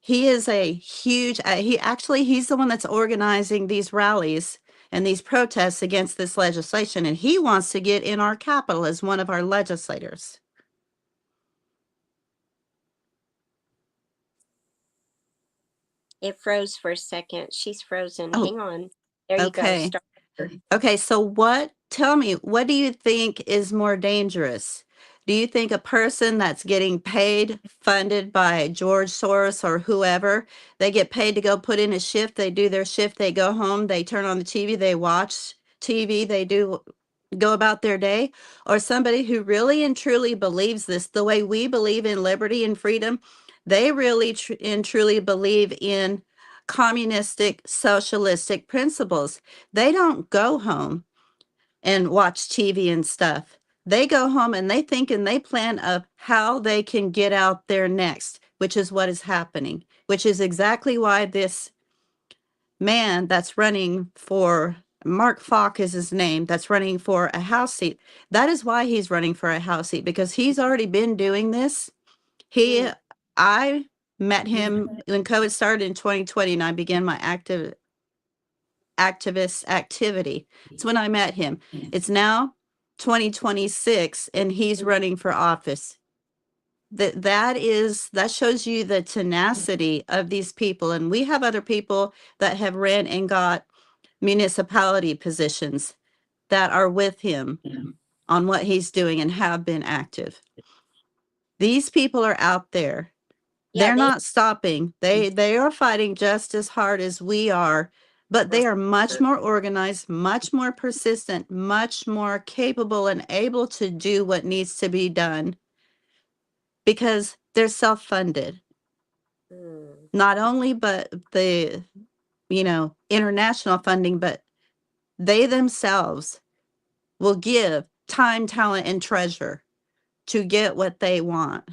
He is a huge, he's the one that's organizing these rallies and these protests against this legislation. And he wants to get in our Capitol as one of our legislators. It froze for a second. She's frozen. Oh, Hang on. There you go. okay. Start. Okay, so tell me, what do you think is more dangerous? Do you think a person that's getting paid, funded by George Soros or whoever, they get paid to go put in a shift, they do their shift, they go home, they turn on the TV, they watch TV, they go about their day? Or somebody who really and truly believes this, the way we believe in liberty and freedom, they really and truly believe in communistic, socialistic principles. They don't go home and watch TV and stuff. They go home and they think and they plan of how they can get out there next, which is what is happening, which is exactly why this man that's running for, Mark Falk is his name, that's running for a House seat. That is why he's running for a House seat, because he's already been doing this. I met him when COVID started in 2020 and I began my activist activity. It's when I met him. It's now 2026 and he's running for office. That shows you the tenacity of these people. And we have other people that have ran and got municipality positions that are with him on what he's doing and have been active. These people are out there. They're not stopping. They are fighting just as hard as we are, but they are much more organized, much more persistent, much more capable and able to do what needs to be done because they're self-funded. Not only but the international funding, but they themselves will give time, talent, and treasure to get what they want.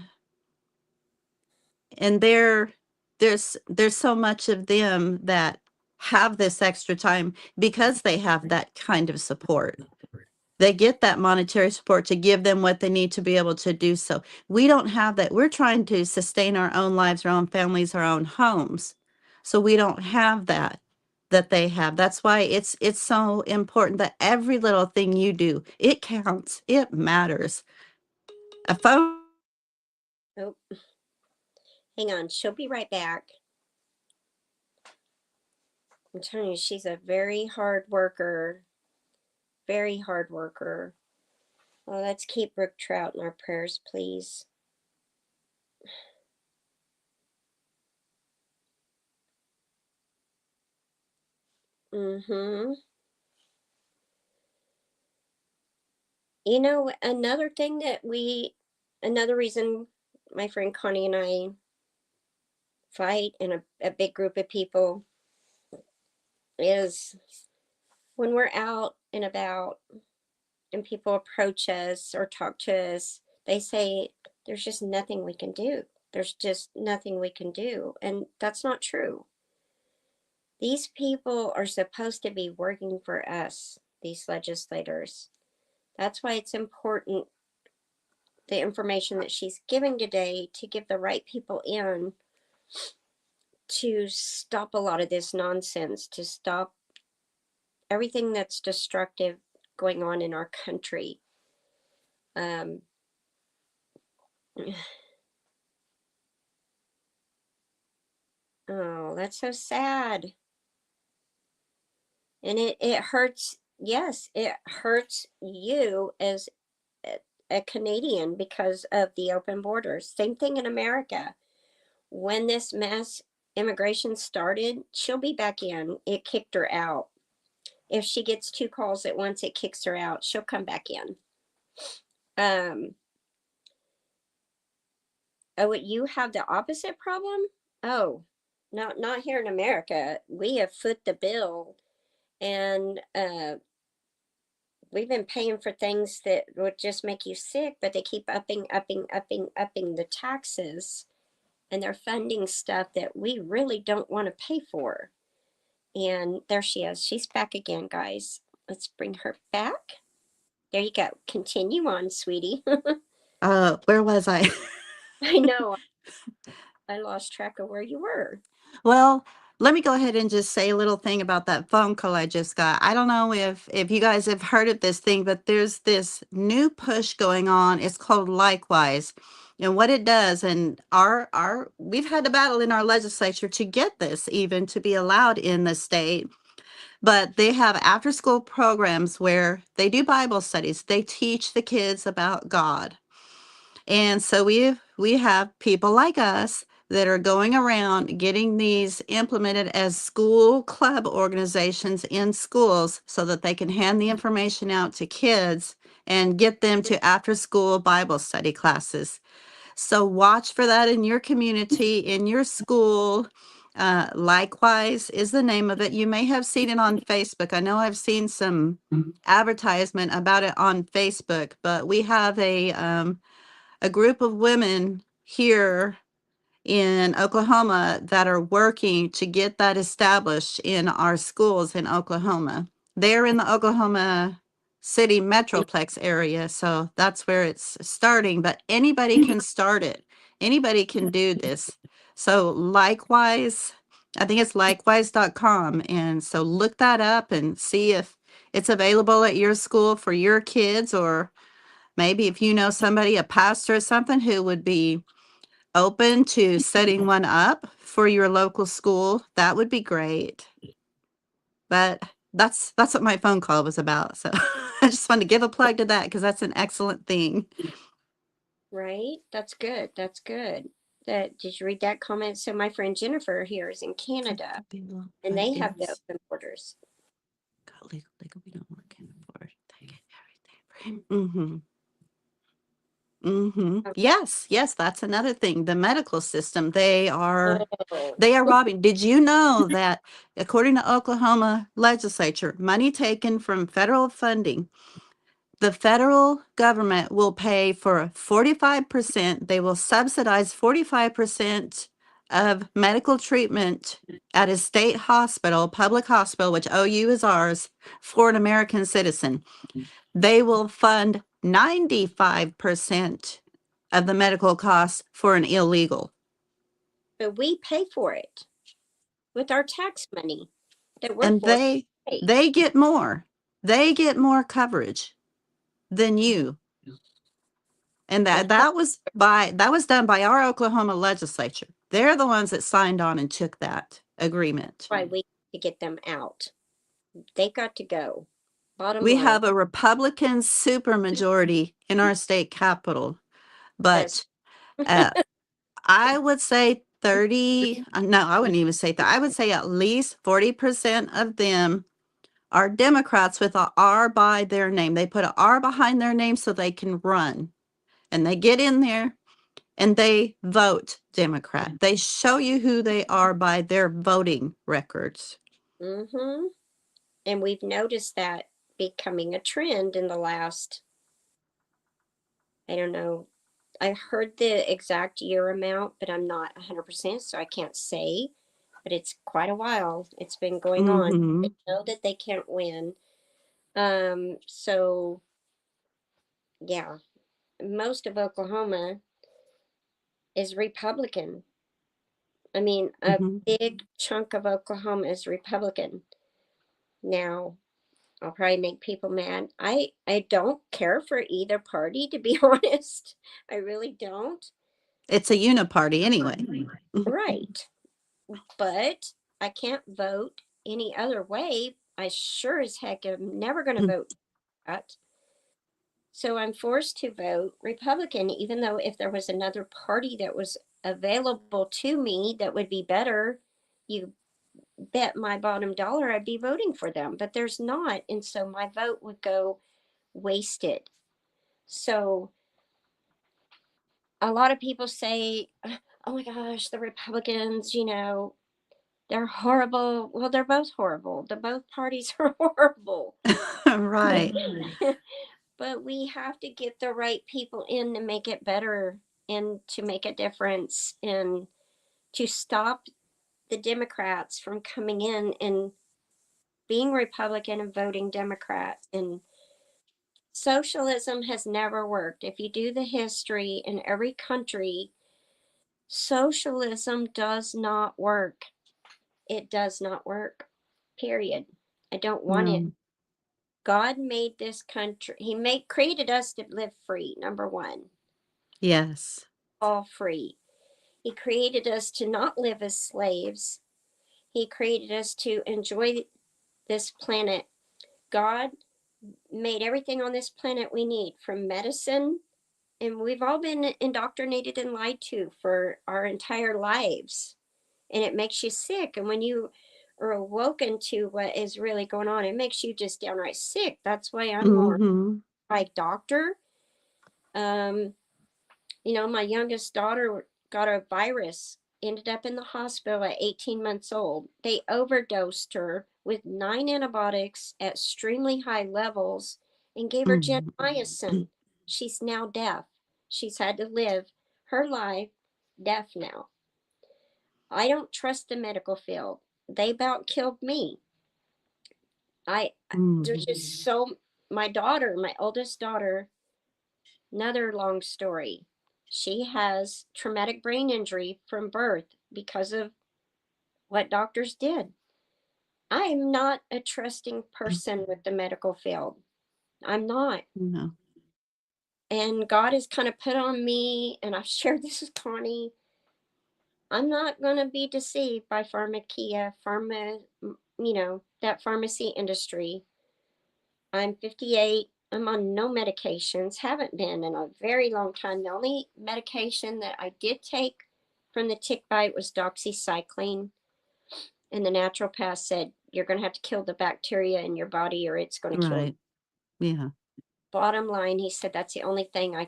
And there's so much of them that have this extra time because they have that kind of support. They get that monetary support to give them what they need to be able to do so. We don't have that. We're trying to sustain our own lives, our own families, our own homes. So we don't have that they have. That's why it's so important that every little thing you do, it counts. It matters. A phone. Oh, hang on. She'll be right back. I'm telling you, she's a very hard worker. Very hard worker. Well, let's keep Brooke Trout in our prayers, please. Mm-hmm. Another thing another reason my friend Connie and I fight in a big group of people is when we're out and about and people approach us or talk to us, they say, there's just nothing we can do. There's just nothing we can do. And that's not true. These people are supposed to be working for us, these legislators. That's why it's important, the information that she's giving today, to give the right people in to stop a lot of this nonsense, to stop everything that's destructive going on in our country. Um, oh, that's so sad. And it hurts. Yes, it hurts you as a Canadian because of the open borders. Same thing in America. When this mass immigration started, she'll be back in. It kicked her out. If she gets 2 calls at once, it kicks her out. She'll come back in. Oh, you have the opposite problem? Oh, not here in America. We have foot the bill, and we've been paying for things that would just make you sick, but they keep upping the taxes, and they're funding stuff that we really don't want to pay for. And there she is. She's back again, guys. Let's bring her back. There you go. Continue on, sweetie. Where was I? I know. I lost track of where you were. Well, let me go ahead and just say a little thing about that phone call I just got. I don't know if you guys have heard of this thing, but there's this new push going on. It's called Likewise. And what it does, and our we've had a battle in our legislature to get this even to be allowed in the state. But they have after school programs where they do Bible studies. They teach the kids about God. And so we have people like us that are going around getting these implemented as school club organizations in schools so that they can hand the information out to kids and get them to after school Bible study classes. So watch for that in your community, in your school. Likewise is the name of it. You may have seen it on Facebook. I know I've seen some advertisement about it on Facebook, but we have a group of women here in Oklahoma that are working to get that established in our schools in Oklahoma. They're in the Oklahoma City Metroplex area, so that's where it's starting, but anybody can start it. Anybody can do this. So Likewise, I think it's likewise.com. And so look that up and see if it's available at your school for your kids, or maybe if you know somebody, a pastor or something, who would be open to setting one up for your local school, that would be great. But that's what my phone call was about. So I just wanted to give a plug to that because that's an excellent thing. Right? That's good. That's good. Did you read that comment? So my friend Jennifer here is in Canada, and they have the open borders. Legal, we don't work in for they get everything. Mm-hmm. Mm-hmm. Okay. Yes, that's another thing. The medical system, they are Oh, robbing. Did you know that according to Oklahoma legislature, money taken from federal funding, the federal government will pay for 45%, they will subsidize 45% of medical treatment at a state hospital, public hospital, which OU is ours, for an American citizen. They will fund 95% of the medical costs for an illegal. but we pay for it with our tax money that we're And for. they get more. They get more coverage than you. And that was done by our Oklahoma legislature. They're the ones that signed on and took that agreement. Why we to get them out. They got to go. Bottom We line. have a Republican supermajority in our state capital, but I would say 30, no, I wouldn't even say that. I would say at least 40% of them are Democrats with a R by their name. They put an R behind their name so they can run. And they get in there and they vote Democrat. They show you who they are by their voting records. Mm-hmm. And we've noticed that becoming a trend in the last, I don't know, I heard the exact year amount, but I'm not 100%, so I can't say. But it's quite a while. It's been going on. Mm-hmm. They know that they can't win. So yeah, most of Oklahoma is Republican. I mean, a Mm-hmm. big chunk of Oklahoma is Republican. Now, I'll probably make people mad. I don't care for either party, to be honest. I really don't. It's a uniparty anyway. Right. But I can't vote any other way. I sure as heck am never going to vote that. So I'm forced to vote Republican, even though if there was another party that was available to me that would be better, you bet my bottom dollar I'd be voting for them. But there's not. And so my vote would go wasted. So a lot of people say, oh my gosh, the Republicans, they're horrible. Well, they're both horrible. The both parties are horrible. Right. But we have to get the right people in to make it better and to make a difference and to stop the Democrats from coming in and being Republican and voting Democrat. And socialism has never worked. If you do the history in every country, socialism does not work. It does not work. Period. I don't want it. No. God made this country. He created us to live free, number one, Yes. all free. He created us to not live as slaves. He created us to enjoy this planet. God made everything on this planet we need, from medicine, and we've all been indoctrinated and lied to for our entire lives. And it makes you sick. And when you are awoken to what is really going on, it makes you just downright sick. That's why I'm more Mm-hmm. like doctor. Um, my youngest daughter got a virus, ended up in the hospital at 18 months old. They overdosed her with 9 antibiotics at extremely high levels and gave her gentamicin. She's now deaf. She's had to live her life deaf now. I don't trust the medical field. They about killed me. I there's just so my daughter, my oldest daughter, another long story. She has traumatic brain injury from birth because of what doctors did. I am not a trusting person with the medical field. I'm not. No. And God has kind of put on me, and I've shared this with Connie. I'm not going to be deceived by that pharmacy industry. I'm 58. I'm on no medications, haven't been in a very long time. The only medication that I did take from the tick bite was doxycycline. And the naturopath said, you're going to have to kill the bacteria in your body or it's going to kill you. Right. Yeah. Bottom line, he said, that's the only thing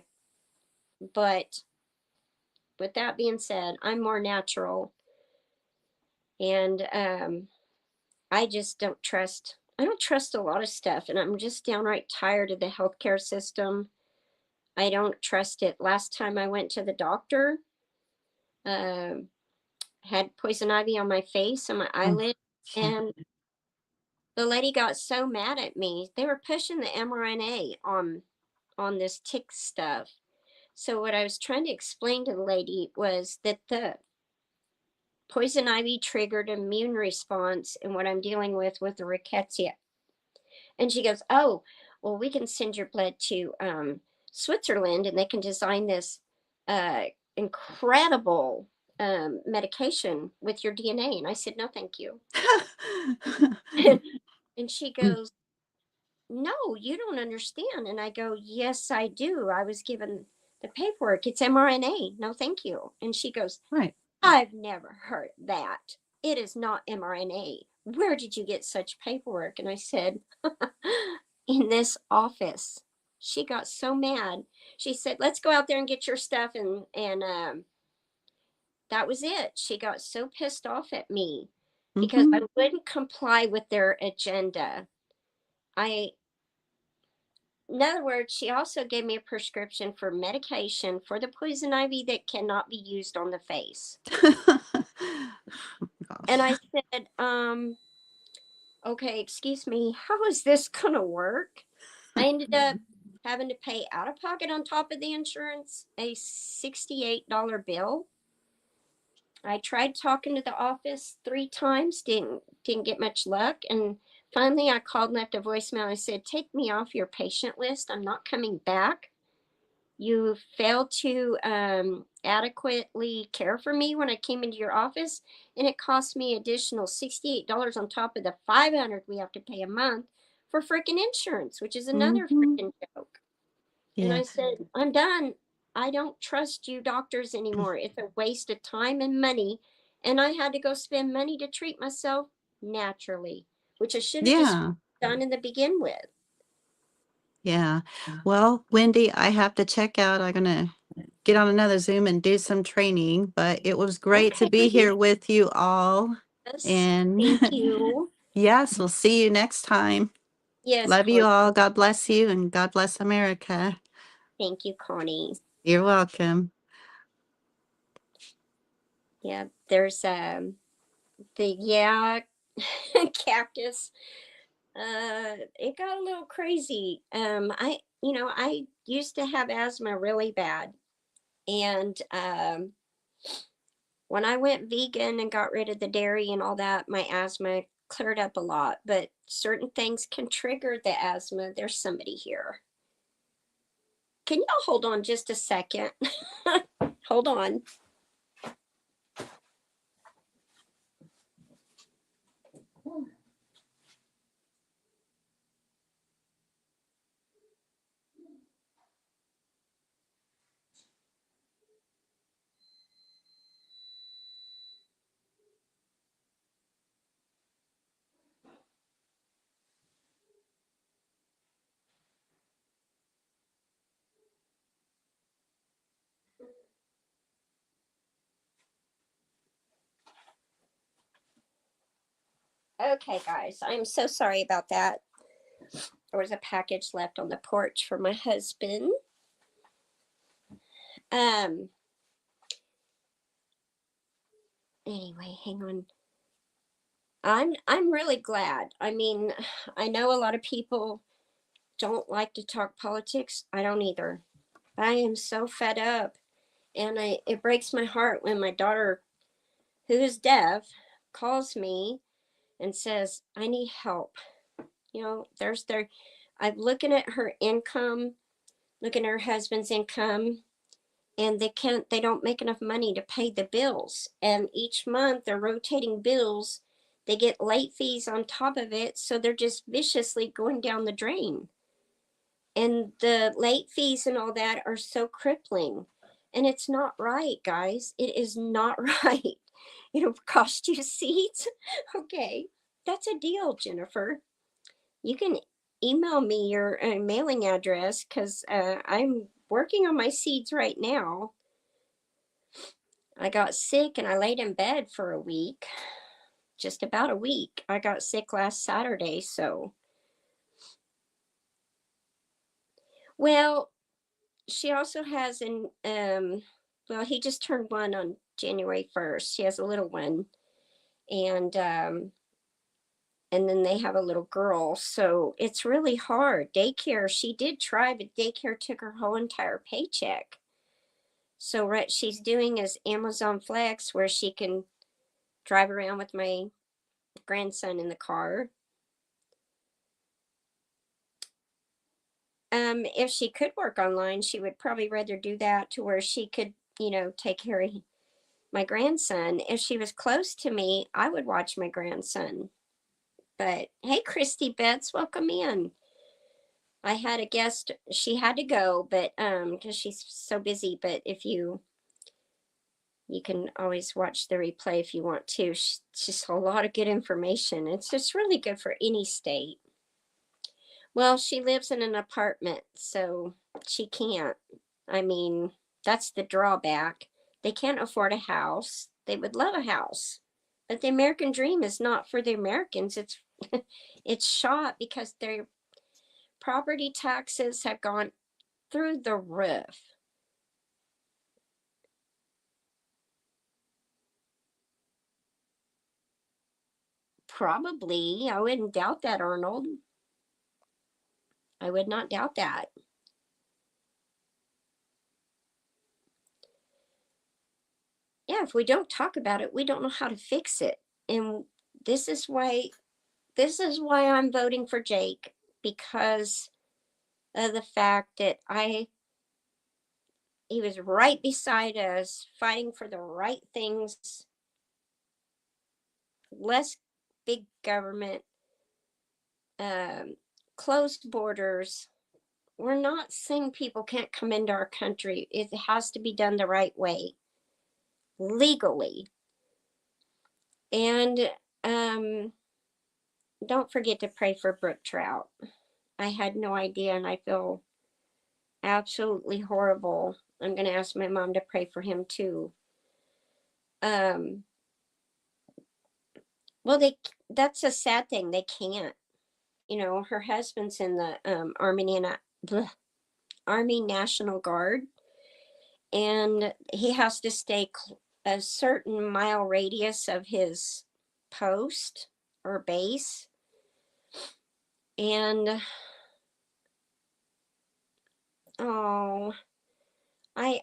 but with that being said, I'm more natural. And I just I don't trust a lot of stuff. And I'm just downright tired of the healthcare system. I don't trust it. Last time I went to the doctor, um, had poison ivy on my face and my Oh, eyelid, yeah. and the lady got so mad at me. They were pushing the mRNA on this tick stuff. So what I was trying to explain to the lady was that the poison ivy triggered immune response in what I'm dealing with the rickettsia. And she goes, "Oh, well, we can send your blood to Switzerland, and they can design this uh, incredible medication with your DNA." And I said, "No, thank you." And she goes, "No, you don't understand." And I go, "Yes, I do. I was given the paperwork. It's mRNA. No, thank you." And she goes, Right. "I've never heard that. It is not mRNA. Where did you get such paperwork?" And I said, "In this office." She got so mad. She said, "Let's go out there and get your stuff." And that was it. She got so pissed off at me because Mm-hmm. I wouldn't comply with their agenda. I in other words, she also gave me a prescription for medication for the poison ivy that cannot be used on the face. And Gosh. I said, okay, excuse me, how is this gonna work? I ended up having to pay out of pocket on top of the insurance a $68 bill. I tried talking to the office 3 times, didn't get much luck, and finally I called and left a voicemail. I said, "Take me off your patient list. I'm not coming back. You failed to adequately care for me when I came into your office, and it cost me additional $68 on top of the 500 we have to pay a month for freaking insurance, which is another Mhm. freaking joke." And Yeah. I said, "I'm done. I don't trust you doctors anymore. It's a waste of time and money." And I had to go spend money to treat myself naturally, which I should have just Yeah. done in the begin with. Yeah. Well, Wendy, I have to check out. I'm gonna get on another Zoom and do some training, but it was great to Okay. be here with you all. Yes. And Thank you. yes, we'll see you next time. Yes, Love you Connie. all. God bless you and God bless America. Thank you, Connie. You're welcome. Yeah, there's the cactus. It got a little crazy. I used to have asthma really bad, and when I went vegan and got rid of the dairy and all that, my asthma cleared up a lot. But certain things can trigger the asthma. There's somebody here. Can y'all hold on just a second? Hold on. Okay, guys, I'm so sorry about that. There was a package left on the porch for my husband. Um. Anyway, hang on. I'm really glad. I mean, I know a lot of people don't like to talk politics. I don't either. I am so fed up, and it breaks my heart when my daughter, who is deaf, calls me and says, "I need help." I'm looking at her income, looking at her husband's income, and they don't make enough money to pay the bills. And each month they're rotating bills. They get late fees on top of it, so they're just viciously going down the drain. And the late fees and all that are so crippling. And it's not right, guys. It is not right. It'll cost you seats. Okay, that's a deal, Jennifer. You can email me your mailing address because I'm working on my seeds right now. I got sick and I laid in bed for a week, just about a week. I got sick last Saturday, so. Well, she also has well, he just turned 1 on January 1st. She has a little one, and then they have a little girl. So it's really hard. Daycare, she did try, but daycare took her whole entire paycheck. So what she's doing is Amazon Flex, where she can drive around with my grandson in the car. If she could work online, she would probably rather do that to where she could, take care of my grandson. If she was close to me, I would watch my grandson. But hey, Christy Betts, welcome in. I had a guest. She had to go, but because she's so busy. But if you can always watch the replay if you want to. It's just a lot of good information. It's just really good for any state. Well, she lives in an apartment, so she can't. I mean, that's the drawback. They can't afford a house. They would love a house. But the American dream is not for the Americans. It's it's shot because they're property taxes have gone through the roof. Probably. I wouldn't doubt that, Arnold. I would not doubt that. Yeah, if we don't talk about it, we don't know how to fix it. And this is why I'm voting for Jake, because of the fact that he was right beside us fighting for the right things, less big government, um, closed borders. We're not saying people can't come into our country. It has to be done the right way, legally. And don't forget to pray for Brook Trout. I had no idea, and I feel absolutely horrible. I'm going to ask my mom to pray for him too. Well, that's a sad thing. They can't. You know, her husband's in the Army National Guard, and he has to stay a certain mile radius of his post or base. And oh, I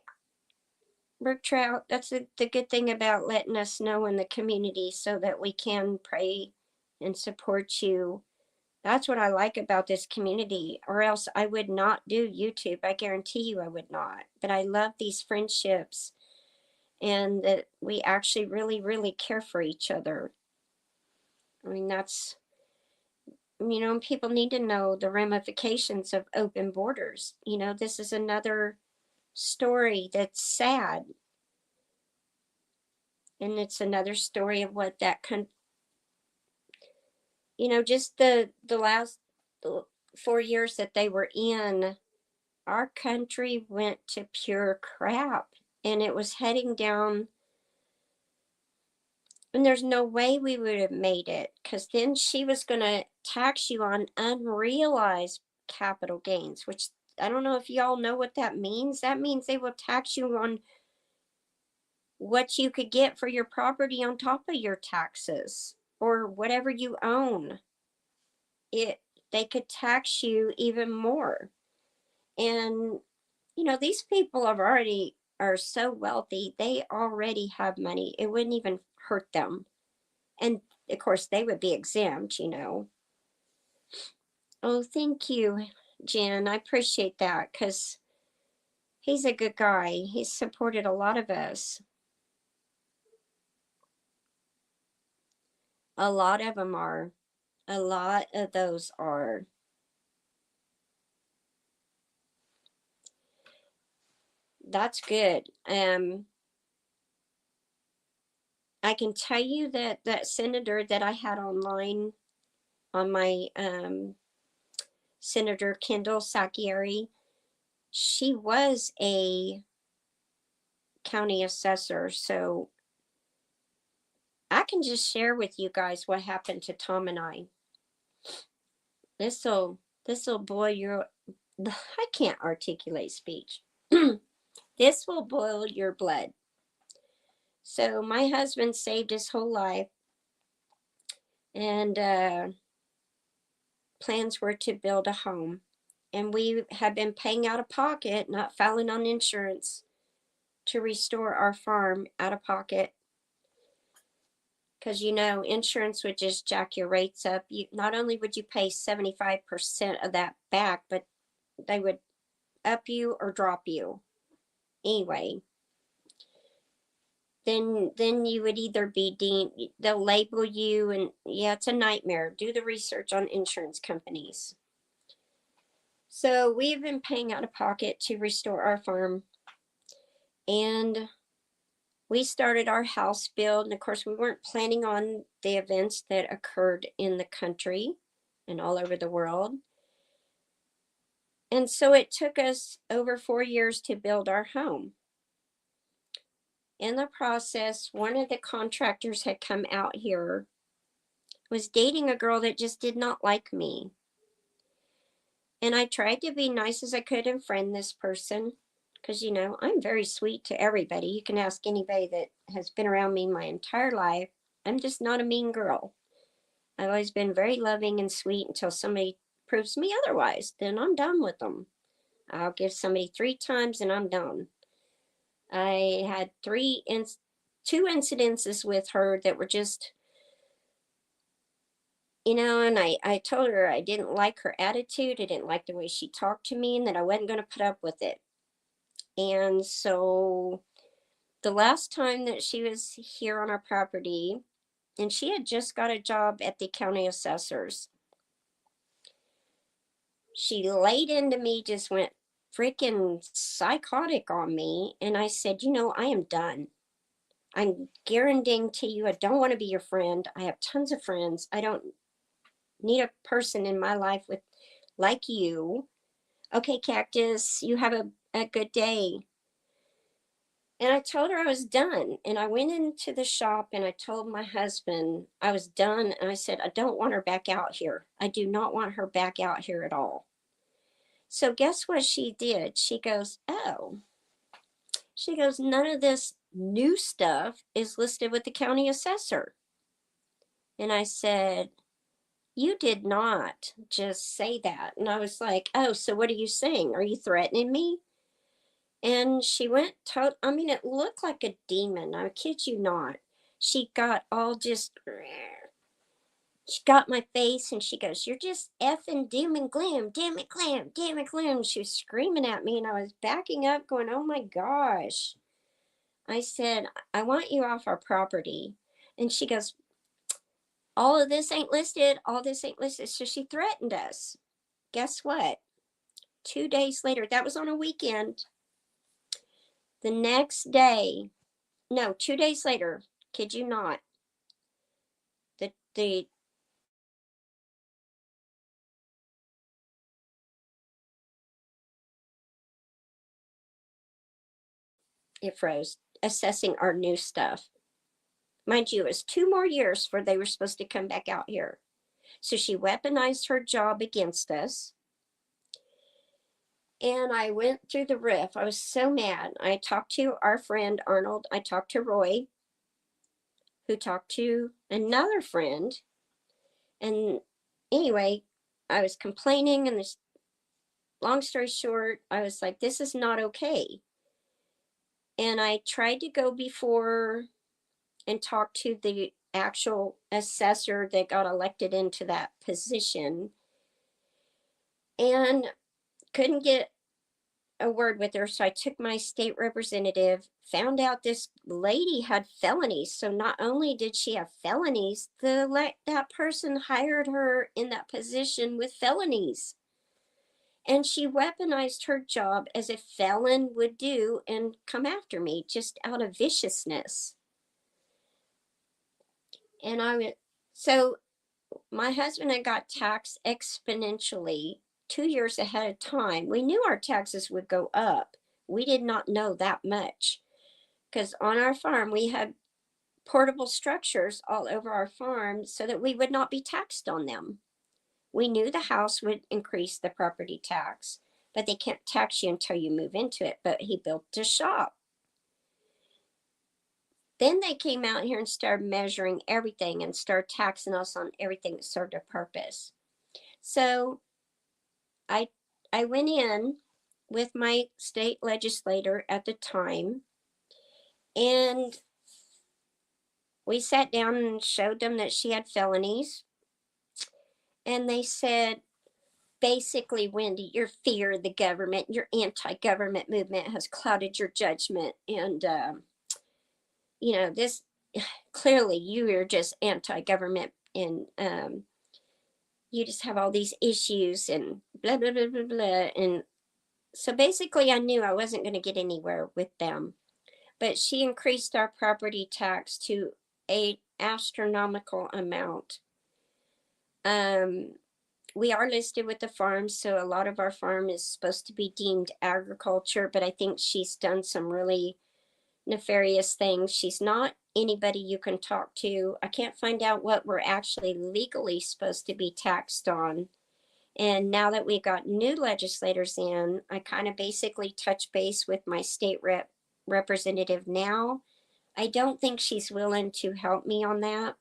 Brook Trout, that's the good thing about letting us know in the community so that we can pray and support you. That's what I like about this community, or else I would not do YouTube. I guarantee you I would not. But I love these friendships and that we actually really, really care for each other. I mean, that's, you know, people need to know the ramifications of open borders. You know, this is another story that's sad. And it's another story of what that you know, just the last 4 years that they were in, our country went to pure crap, and it was heading down, and there's no way we would have made it, because then she was going to tax you on unrealized capital gains, which I don't know if y'all know what that means. That means they will tax you on what you could get for your property on top of your taxes or whatever you own. It They could tax you even more. And you know, these people are so wealthy, they already have money. It wouldn't even hurt them. And of course they would be exempt, you know. Oh, thank you, Jen. I appreciate that, because he's a good guy. He's supported a lot of us. A lot of them are. A lot of those are. That's good. I can tell you that that senator that I had online on my Senator Kendall Sakieri, she was a county assessor. So I can just share with you guys what happened to Tom and I. This'll boil your I can't articulate speech. This will boil your blood. So my husband saved his whole life, and plans were to build a home. And we have been paying out of pocket, not filing on insurance, to restore our farm out of pocket. Because, you know, insurance would just jack your rates up. You not only would you pay 75% of that back, but they would up you or drop you. Anyway, then you would either be deemed, they'll label you, and yeah, it's a nightmare. Do the research on insurance companies. So we've been paying out of pocket to restore our farm, and we started our house build. And of course, we weren't planning on the events that occurred in the country and all over the world. And so it took us over 4 years to build our home. In the process, one of the contractors had come out here, was dating a girl that just did not like me. And I tried to be nice as I could and friend this person because, you know, I'm very sweet to everybody. You can ask anybody that has been around me my entire life. I'm just not a mean girl. I've always been very loving and sweet until somebody proves me otherwise. Then I'm done with them. I'll give somebody 3 times and I'm done. I had two incidences with her that were just, you know, and I told her I didn't like her attitude. I didn't like the way she talked to me and that I wasn't going to put up with it. And so the last time that she was here on our property, and she had just got a job at the county assessors, she laid into me, just went freaking psychotic on me. And I said, you know, I am done. I'm guaranteeing to you, I don't want to be your friend. I have tons of friends. I don't need a person in my life with like you. Okay, Cactus, you have a good day. And I told her I was done. And I went into the shop and I told my husband I was done. And I said, I don't want her back out here. I do not want her back out here at all. So guess what she did? She goes, oh, she goes, none of this new stuff is listed with the county assessor. And I said, you did not just say that. And I was like, oh, so what are you saying? Are you threatening me? And she went I mean, it looked like a demon. I kid you not. She got all just, she got my face and she goes, you're just effing doom and gloom, damn it, gloom, damn it, gloom. She was screaming at me and I was backing up, going, oh my gosh. I said, I want you off our property. And she goes, all of this ain't listed. All this ain't listed. So she threatened us. Guess what? 2 days later, that was on a weekend. The next day, no, 2 days later, kid you not, the it froze, assessing our new stuff. Mind you, it was 2 more years before they were supposed to come back out here. So she weaponized her job against us. And I went through the riff. I was so mad. I talked to our friend Arnold. I talked to Roy, who talked to another friend. And anyway, I was complaining, and this, long story short, I was like, this is not okay. And I tried to go before and talk to the actual assessor that got elected into that position and couldn't get a word with her. So I took my state representative, found out this lady had felonies. So not only did she have felonies, that person hired her in that position with felonies. And she weaponized her job as a felon would do and come after me just out of viciousness. And so my husband had got taxed exponentially 2 years ahead of time. We knew our taxes would go up. We did not know that much because on our farm we had portable structures all over our farm so that we would not be taxed on them. We knew the house would increase the property tax, but they can't tax you until you move into it. But he built a shop. Then they came out here and started measuring everything and started taxing us on everything that served a purpose. So I I went in with my state legislator at the time, and we sat down and showed them that she had felonies. And they said, basically, Wendy, your fear of the government, your anti-government movement has clouded your judgment. And, you know, this clearly you are just anti-government, and you just have all these issues and blah, blah, blah, blah, blah. And so basically, I knew I wasn't going to get anywhere with them. But she increased our property tax to a astronomical amount. We are listed with the farm, so a lot of our farm is supposed to be deemed agriculture, but I think she's done some really nefarious things. She's not anybody you can talk to. I can't find out what we're actually legally supposed to be taxed on. And now that we got new legislators in, I kind of basically touch base with my state representative now. I don't think she's willing to help me on that.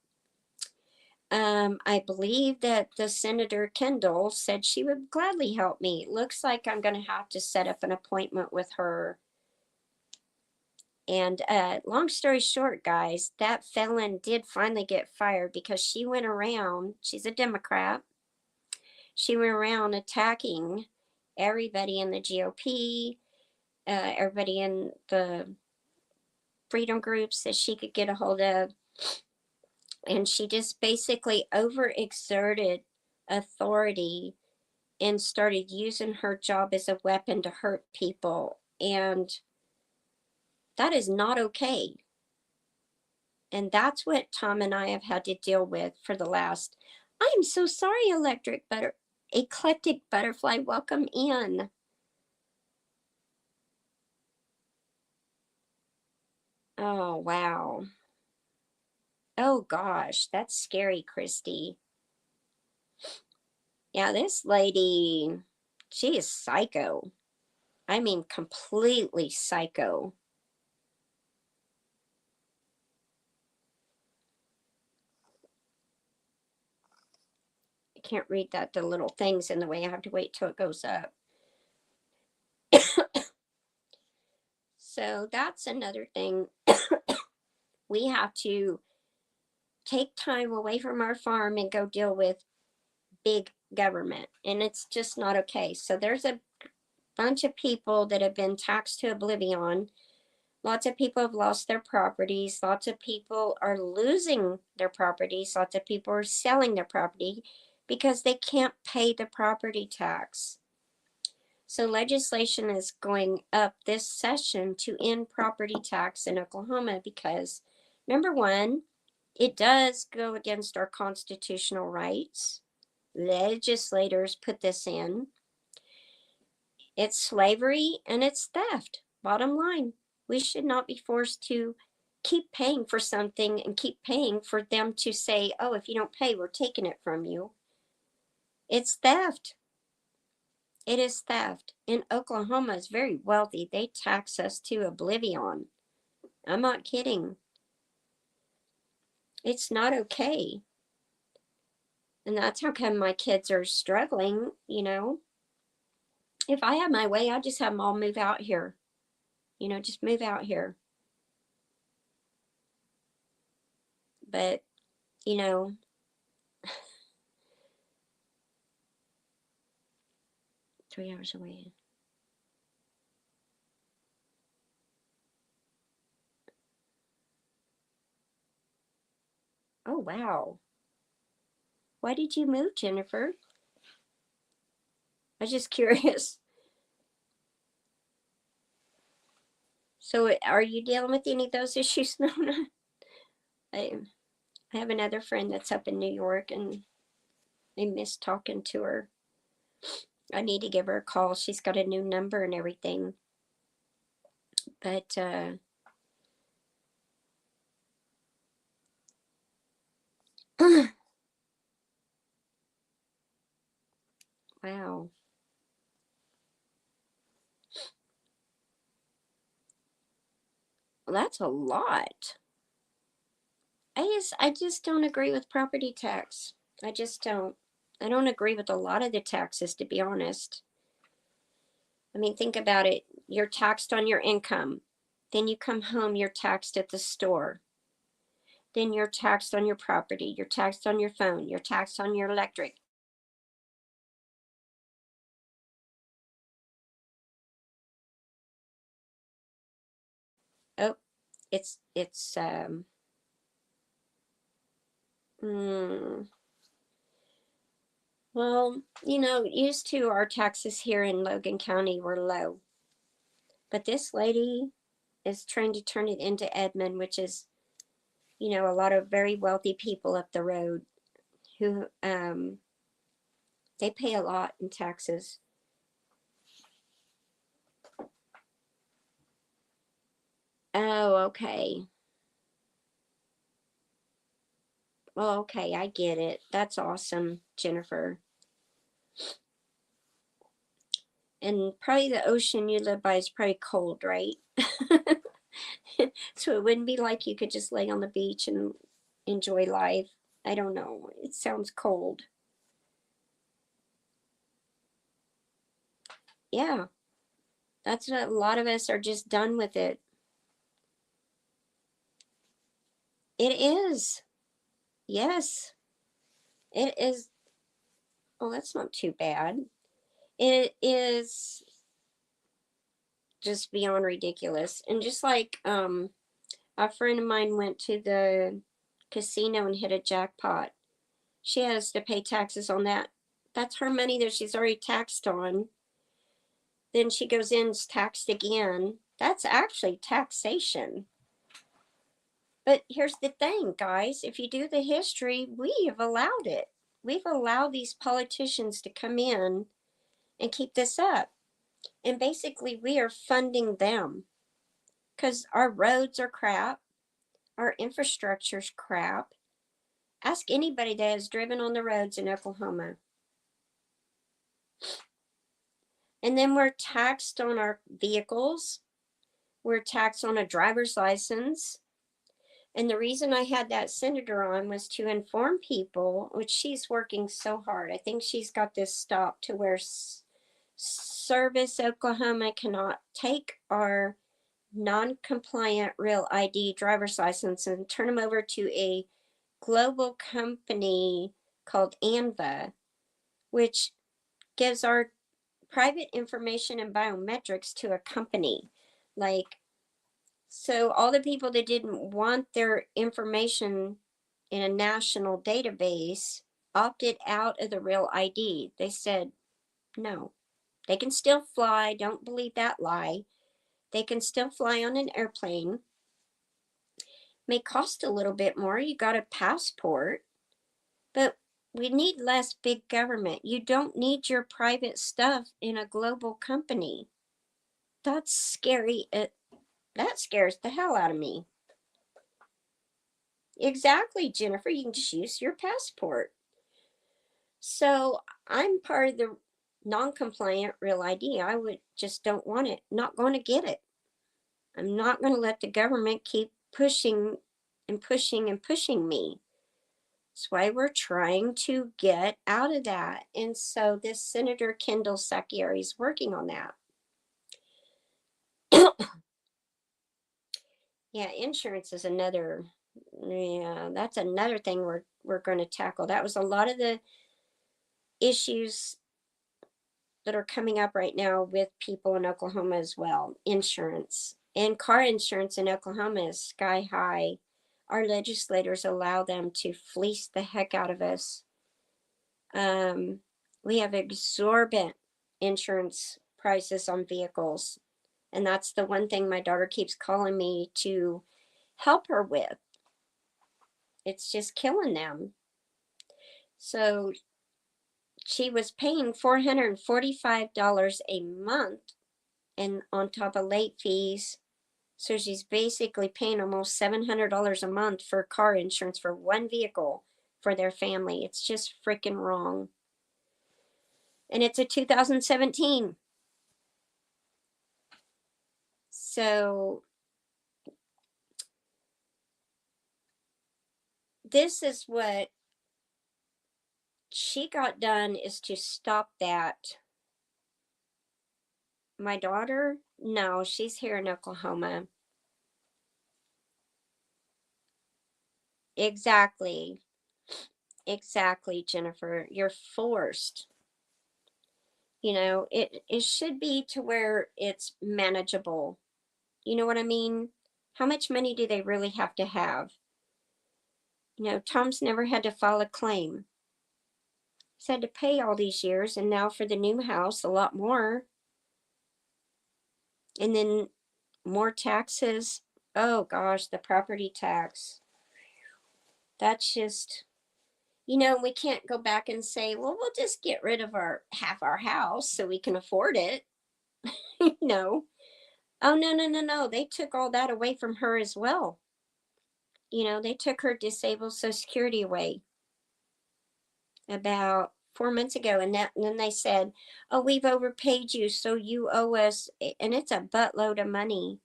I believe that the Senator Kendall said she would gladly help me. It looks like I'm going to have to set up an appointment with her. And long story short, guys, that felon did finally get fired because she went around, she's a Democrat, she went around attacking everybody in the GOP, everybody in the freedom groups that she could get a hold of. And she just basically overexerted authority and started using her job as a weapon to hurt people. And that is not okay. And that's what Tom and I have had to deal with for the last, I'm so sorry, eclectic butterfly, welcome in. Oh, wow. Oh, gosh, that's scary, Christy. Yeah, this lady, she is psycho. I mean, completely psycho. I can't read the little things in the way. I have to wait till it goes up. So that's another thing. We have to take time away from our farm and go deal with big government. And it's just not okay. So there's a bunch of people that have been taxed to oblivion. Lots of people have lost their properties. Lots of people are losing their properties. Lots of people are selling their property because they can't pay the property tax. So legislation is going up this session to end property tax in Oklahoma because, number one, it does go against our constitutional rights. Legislators put this in. It's slavery and it's theft. Bottom line, we should not be forced to keep paying for something and keep paying for them to say, oh, if you don't pay, we're taking it from you. It's theft. It is theft. And Oklahoma is very wealthy. They tax us to oblivion. I'm not kidding. It's not okay. And that's how come my kids are struggling, you know. If I had my way, I'd just have them all move out here. You know, just move out here. But, you know, 3 hours away. Oh, wow. Why did you move, Jennifer? I was just curious. So, are you dealing with any of those issues, Nona? I have another friend that's up in New York and I miss talking to her. I need to give her a call. She's got a new number and everything. But, wow. Well, that's a lot. I just don't agree with property tax. I just don't. I don't agree with a lot of the taxes, to be honest. I mean, think about it. You're taxed on your income. Then you come home, you're taxed at the store. Then you're taxed on your property. You're taxed on your phone. You're taxed on your electric. Oh, it's mm, well, you know, used to our taxes here in Logan County were low. But this lady is trying to turn it into Edmond, which is, you know, a lot of very wealthy people up the road who they pay a lot in taxes. Oh, okay. Well, okay, I get it. That's awesome, Jennifer. And probably the ocean you live by is probably cold, right? So it wouldn't be like you could just lay on the beach and enjoy life. I don't know. It sounds cold. Yeah, that's what a lot of us are just done with it. It is. Yes, it is. Oh, that's not too bad. It is just beyond ridiculous. And just like a friend of mine went to the casino and hit a jackpot. She has to pay taxes on that. That's her money that she's already taxed on. Then she goes in, is taxed again. That's actually taxation. But here's the thing, guys. If you do the history, we have allowed it. We've allowed these politicians to come in and keep this up. And basically, we are funding them because our roads are crap, our infrastructure's crap. Ask anybody that has driven on the roads in Oklahoma. And then we're taxed on our vehicles. We're taxed on a driver's license. And the reason I had that senator on was to inform people, which she's working so hard. I think she's got this stopped to where Service Oklahoma cannot take our non-compliant real ID driver's license and turn them over to a global company called ANVA, which gives our private information and biometrics to a company. Like, so all the people that didn't want their information in a national database opted out of the real ID. They said, no, they can still fly. Don't believe that lie. They can still fly on an airplane. May cost a little bit more. You got a passport, but we need less big government. You don't need your private stuff in a global company. That's scary. That scares the hell out of me. Exactly, Jennifer. You can just use your passport. So I'm part of the non-compliant real ID. I would just don't want it. Not going to get it. I'm not going to let the government keep pushing and pushing and pushing me. That's why we're trying to get out of that. And so this Senator Kendall Sakiari is working on that. Yeah, insurance is another, yeah, that's another thing we're going to tackle. That was a lot of the issues that are coming up right now with people in Oklahoma as well. Insurance and car insurance in Oklahoma is sky high. Our legislators allow them to fleece the heck out of us. We have exorbitant insurance prices on vehicles. And that's the one thing my daughter keeps calling me to help her with. It's just killing them. So she was paying $445 a month and on top of late fees. So she's basically paying almost $700 a month for car insurance for one vehicle for their family. It's just freaking wrong. And it's a 2017. So this is what she got done, is to stop that. My daughter, no, she's here in Oklahoma. Exactly. Exactly, Jennifer. You're forced. You know, it should be to where it's manageable. You know what I mean? How much money do they really have to have? You know, Tom's never had to file a claim. He's had to pay all these years, and now for the new house, a lot more. And then more taxes. Oh gosh, the property tax. That's just, you know, we can't go back and say, well, we'll just get rid of our half our house so we can afford it. No. Oh, no, no, no, no. They took all that away from her as well. You know, they took her disabled Social Security away about 4 months ago, and then they said, "Oh, we've overpaid you, so you owe us," and it's a buttload of money.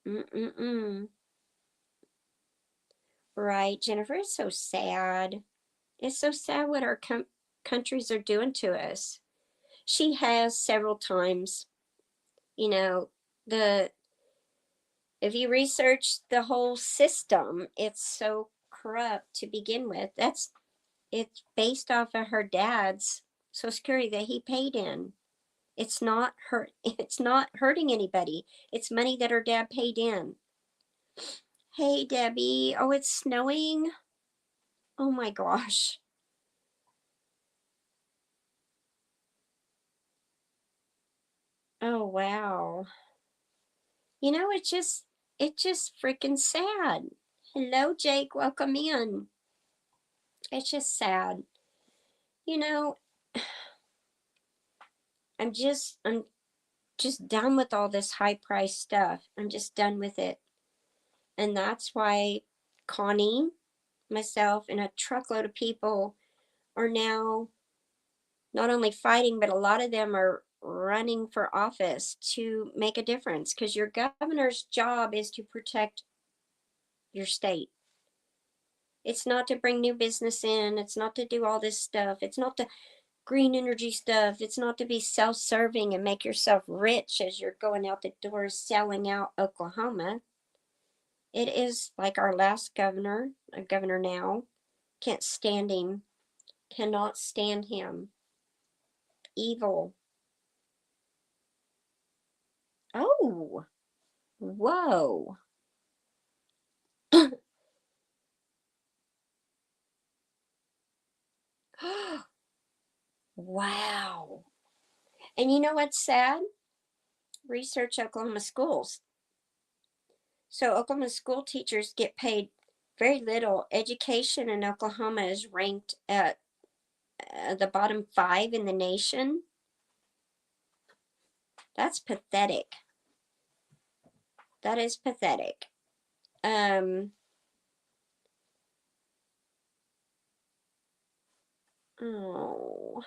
Mm-mm-mm. Right, Jennifer, it's so sad. It's so sad what our countries are doing to us. She has several times, you know, the if you research the whole system, it's so corrupt to begin with. It's based off of her dad's Social Security that he paid in. It's not hurting anybody. It's money that her dad paid in. Hey Debbie. Oh, it's snowing. Oh my gosh. Oh wow. It's just freaking sad. Hello, Jake. Welcome in. It's just sad. You know, I'm just done with all this high price stuff. I'm just done with it. And that's why Connie, myself, and a truckload of people are now not only fighting, but a lot of them are running for office to make a difference, because your governor's job is to protect your state. It's not to bring new business in, it's not to do all this stuff, it's not the green energy stuff, it's not to be self serving and make yourself rich as you're going out the door selling out Oklahoma. It is like our last governor, a governor now, can't stand him, cannot stand him. Evil. Oh, whoa. Wow. And you know what's sad? Research Oklahoma schools. So Oklahoma school teachers get paid very little. Education in Oklahoma is ranked at the bottom 5 in the nation. That's pathetic. That is pathetic. Um, oh,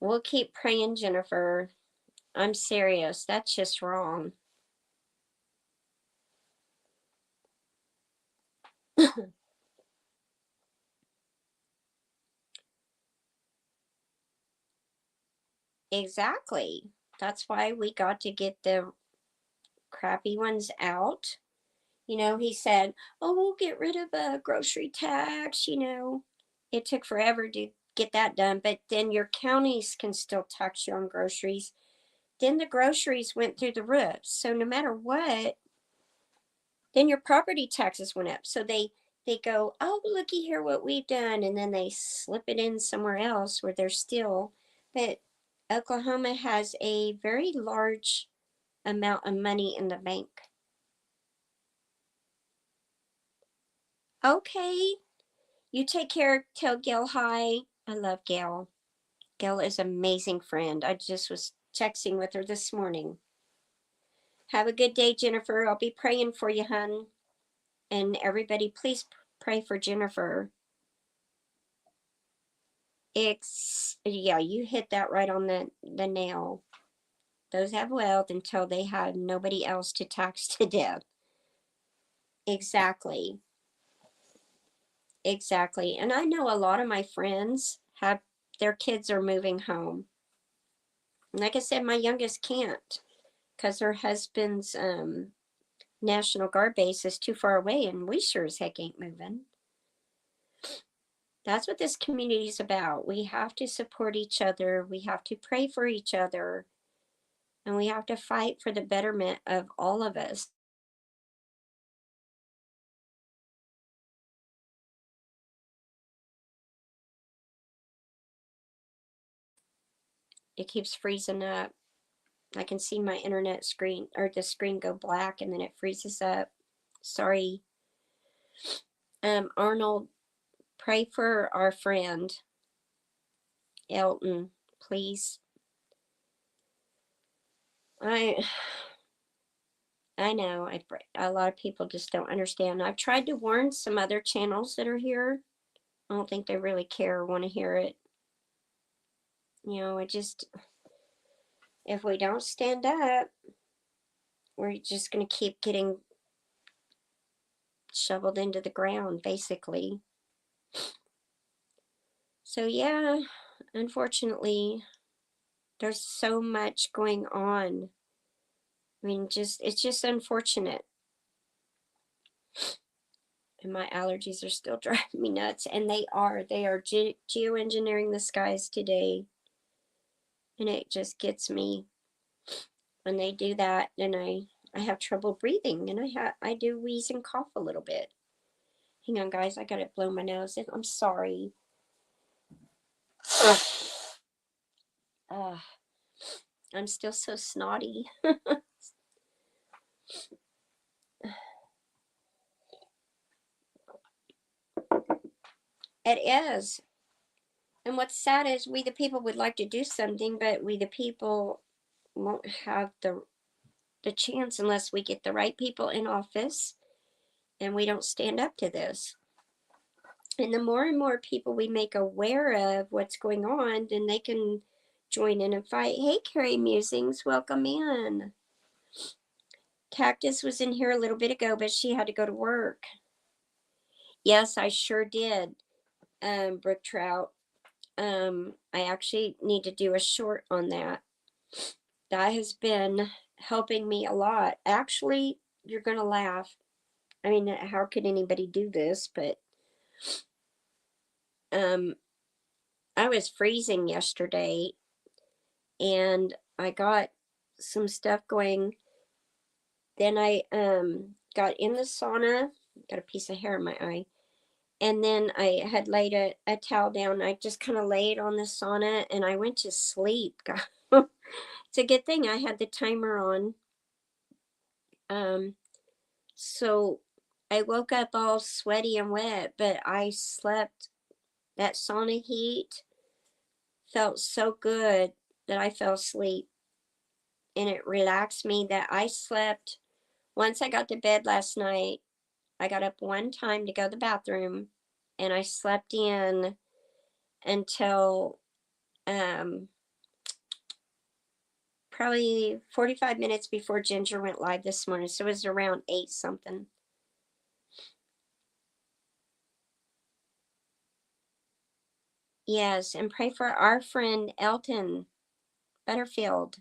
we'll keep praying, Jennifer. I'm serious. That's just wrong. Exactly. That's why we got to get the crappy ones out. He said, "Oh, we'll get rid of a grocery tax." It took forever to get that done, but then your counties can still tax you on groceries. Then the groceries went through the roof. So no matter what, then your property taxes went up. So they go, "Oh, looky here what we've done," and then they slip it in somewhere else where they're still. But Oklahoma has a very large amount of money in the bank. Okay, you take care. Tell Gail hi. I love Gail. Gail is an amazing friend. I just was texting with her this morning. Have a good day, Jennifer. I'll be praying for you, hun. And everybody, please pray for Jennifer. Yeah, you hit that right on the nail. Those have wealth until they have nobody else to tax to death. Exactly. Exactly. And I know a lot of my friends have their kids are moving home. And like I said, my youngest can't because her husband's National Guard base is too far away, and we sure as heck ain't moving. That's what this community is about. We have to support each other, we have to pray for each other, and we have to fight for the betterment of all of us. It keeps freezing up. I can see my internet screen or the screen go black and then it freezes up. Sorry. Arnold, pray for our friend Elton, please. I I know a lot of people just don't understand. I've tried to warn some other channels that are here, I don't think they really care or want to hear it. If we don't stand up, we're just going to keep getting shoveled into the ground, basically. So, yeah, unfortunately, there's so much going on. I mean, it's just unfortunate. And my allergies are still driving me nuts. And they are geoengineering the skies today. And it just gets me when they do that. And I have trouble breathing, and I do wheeze and cough a little bit. Hang on, guys, I gotta blow my nose. I'm sorry. I'm still so snotty. It is. And what's sad is we the people would like to do something, but we the people won't have the chance unless we get the right people in office, and we don't stand up to this. And the more and more people we make aware of what's going on, then they can join in and fight. Hey, Carrie Musings, welcome in. Cactus was in here a little bit ago, but she had to go to work. Yes, I sure did, Brook Trout. I actually need to do a short on that. That has been helping me a lot. Actually, you're going to laugh. I mean, how could anybody do this? But I was freezing yesterday, and I got some stuff going. Then I got in the sauna, got a piece of hair in my eye, and then I had laid a towel down. I just kind of laid on the sauna, and I went to sleep. It's a good thing I had the timer on. So I woke up all sweaty and wet, but I slept. That sauna heat felt so good that I fell asleep, and it relaxed me that I slept. Once I got to bed last night, I got up one time to go to the bathroom, and I slept in until probably 45 minutes before Ginger went live this morning. So it was around 8 something. Yes, and pray for our friend Elton Butterfield.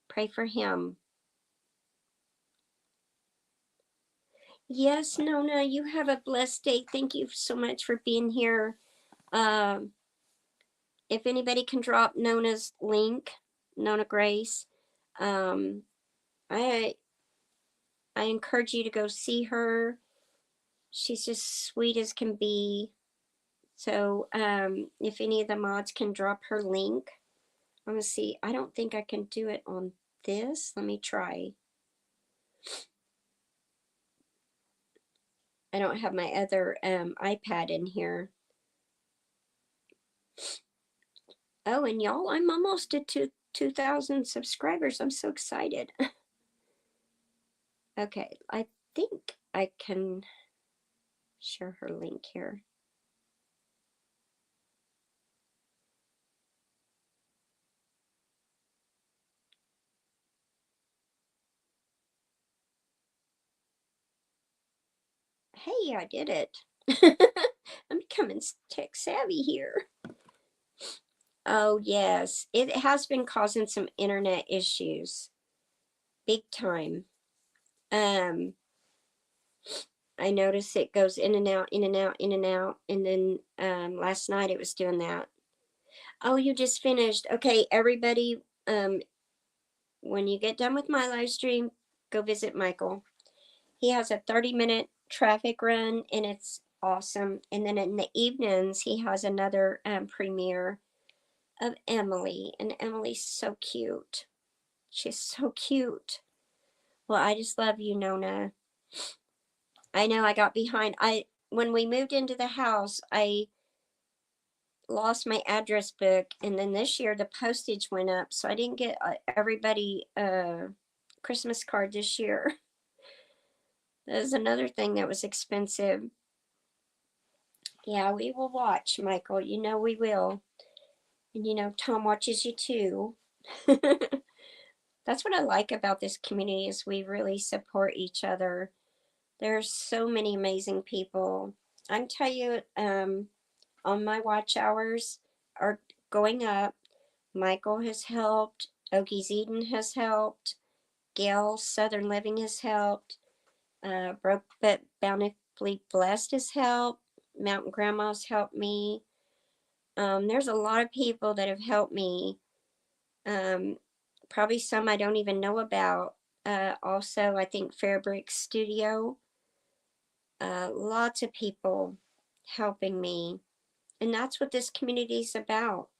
Pray for him. Yes, Nona, you have a blessed day. Thank you so much for being here. If anybody can drop Nona's link, Nona Grace, I encourage you to go see her. She's just sweet as can be. So if any of the mods can drop her link, I'm gonna see. I don't think I can do it on this. Let me try. I don't have my other iPad in here. Oh, and y'all, I'm almost at 2,000 subscribers. I'm so excited. Okay, I think I can share her link here. Hey, I did it. I'm becoming tech savvy here. Oh, yes. It has been causing some internet issues. Big time. I notice it goes in and out, in and out, in and out. And then last night it was doing that. Oh, you just finished. Okay, everybody, when you get done with my live stream, go visit Michael. He has a 30-minute traffic run, and it's awesome. And then in the evenings, he has another premiere of Emily, and Emily's so cute. She's so cute. Well, I just love you, Nona. I know I got behind. When we moved into the house, I lost my address book, and then this year the postage went up, so I didn't get everybody a Christmas card this year. That was another thing that was expensive. Yeah, we will watch, Michael. You know we will. And you know, Tom watches you too. That's what I like about this community is we really support each other. There's so many amazing people. I can tell you, on my watch hours are going up. Michael has helped. Okies Eden has helped. Gail Southern Living has helped. Broke but Bountifully Blessed has helped. Mountain Grandma's helped me. There's a lot of people that have helped me. Um, Probably some I don't even know about. Also, I think Fairbrick Studio. Lots of people helping me. And that's what this community is about.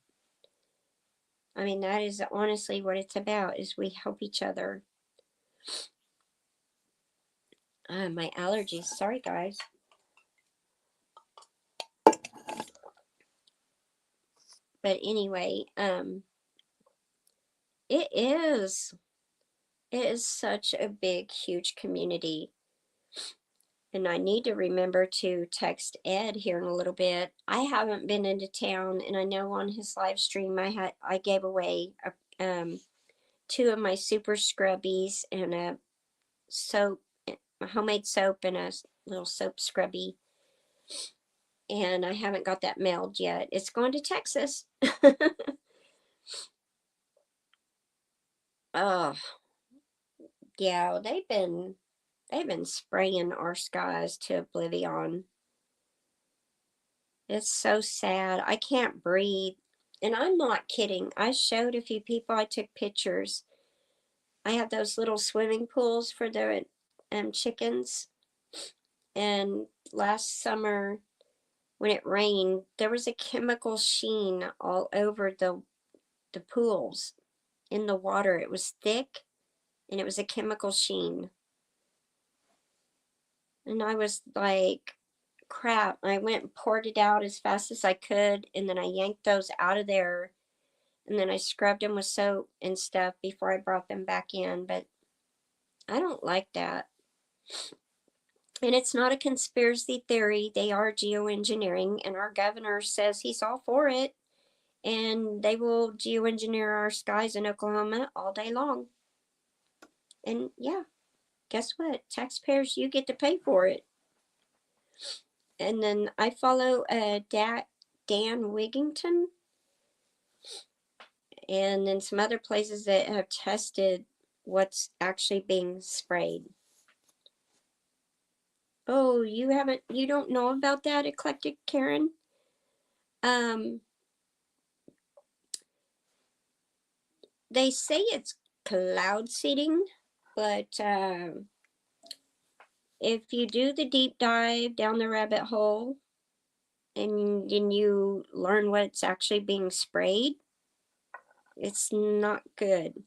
I mean, that is honestly what it's about, is we help each other. My allergies. Sorry, guys. But anyway, it is. It is such a big, huge community. And I need to remember to text Ed here in a little bit. I haven't been into town, and I know on his live stream I gave away two of my super scrubbies and a soap, a homemade soap, and a little soap scrubby. And I haven't got that mailed yet. It's going to Texas. Oh, yeah, they've been spraying our skies to oblivion. It's so sad. I can't breathe. And I'm not kidding. I showed a few people, I took pictures. I have those little swimming pools for the chickens. And last summer, when it rained, there was a chemical sheen all over the pools in the water. It was thick and it was a chemical sheen. And I was like, crap. I went and poured it out as fast as I could. And then I yanked those out of there. And then I scrubbed them with soap and stuff before I brought them back in. But I don't like that. And it's not a conspiracy theory. They are geoengineering. And our governor says he's all for it. And they will geoengineer our skies in Oklahoma all day long. And yeah, guess what? Taxpayers, you get to pay for it. And then I follow Dan Wigington, and then some other places that have tested what's actually being sprayed. Oh, you don't know about that, Eclectic Karen? Um, they say it's cloud seeding, but if you do the deep dive down the rabbit hole and then you learn what's actually being sprayed, it's not good.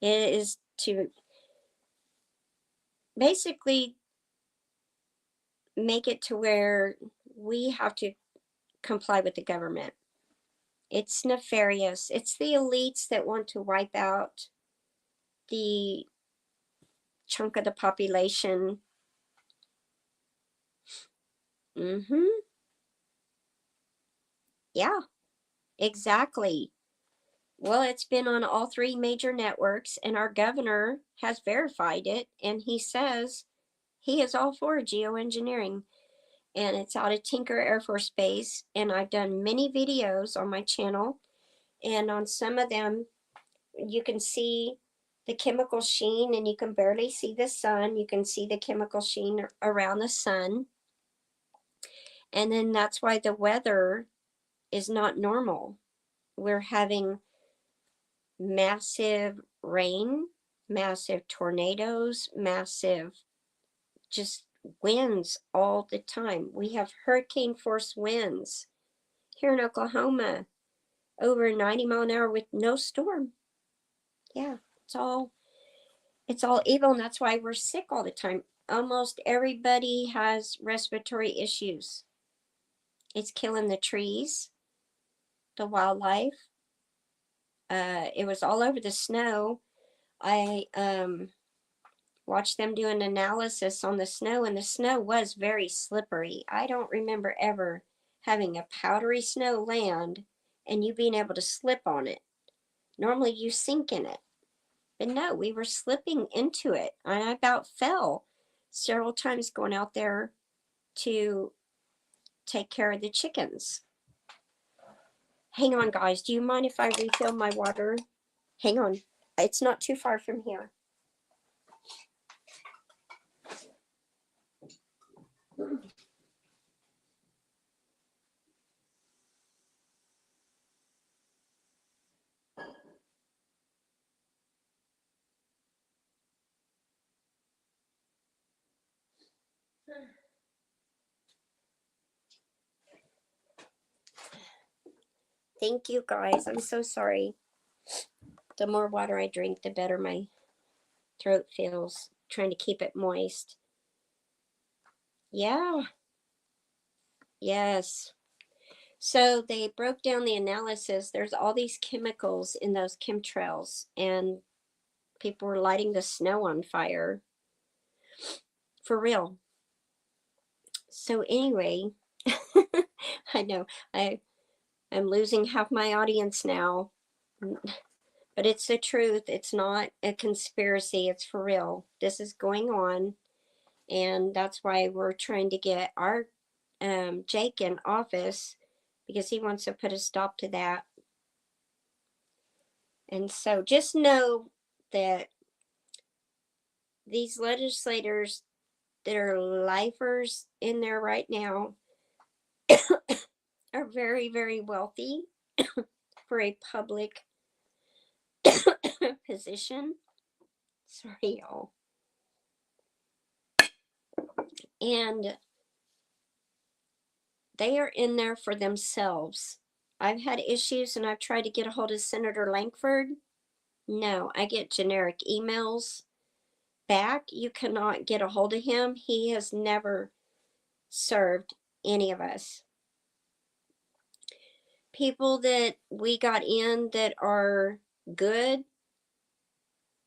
It is to basically make it to where we have to comply with the government. It's nefarious. It's the elites that want to wipe out the chunk of the population. Mm-hmm. Yeah, exactly. Well, it's been on all three major networks, and our governor has verified it, and he says he is all for geoengineering. And it's out of Tinker Air Force Base, and I've done many videos on my channel, and on some of them, you can see the chemical sheen, and you can barely see the sun. You can see the chemical sheen around the sun. And then that's why the weather is not normal. We're having massive rain, massive tornadoes, massive just winds all the time. We have hurricane force winds here in Oklahoma, over 90 mile an hour with no storm. Yeah, it's all evil, and that's why we're sick all the time. Almost everybody has respiratory issues. It's killing the trees, the wildlife. It was all over the snow. I watched them do an analysis on the snow, and the snow was very slippery. I don't remember ever having a powdery snow land and you being able to slip on it. Normally you sink in it. But no, we were slipping into it. And I about fell several times going out there to take care of the chickens. Hang on, guys. Do you mind if I refill my water? Hang on. It's not too far from here. Thank you, guys. I'm so sorry. The more water I drink, the better my throat feels. Trying to keep it moist. Yeah. Yes. So they broke down the analysis. There's all these chemicals in those chemtrails, and people were lighting the snow on fire. For real. So anyway, I know I'm losing half my audience now. But it's the truth. It's not a conspiracy. It's for real. This is going on. And that's why we're trying to get our Jake in office, because he wants to put a stop to that. And so just know that these legislators that are lifers in there right now are very, very wealthy for a public position. Sorry, y'all. And they are in there for themselves. I've had issues and I've tried to get a hold of Senator Lankford. No, I get generic emails back. You cannot get a hold of him. He has never served any of us. People that we got in that are good,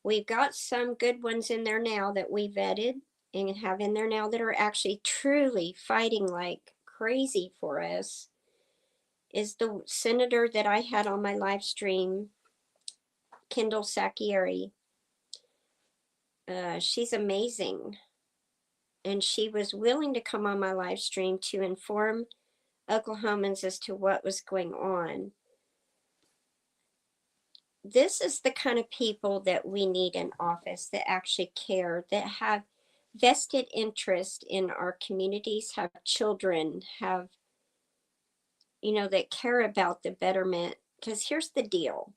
we've got some good ones in there now that we vetted and have in there now that are actually truly fighting like crazy for us. Is the senator that I had on my live stream, Kendall Sacchieri. She's amazing. And she was willing to come on my live stream to inform Oklahomans as to what was going on. This is the kind of people that we need in office that actually care, that have vested interest in our communities, have children, have, that care about the betterment. Because here's the deal.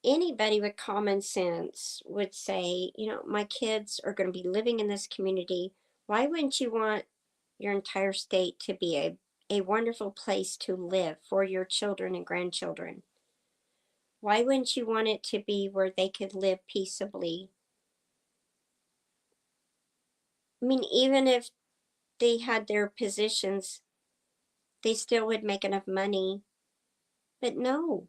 Anybody with common sense would say, my kids are going to be living in this community. Why wouldn't you want your entire state to be a wonderful place to live for your children and grandchildren? Why wouldn't you want it to be where they could live peaceably? I mean, even if they had their positions, they still would make enough money. But no,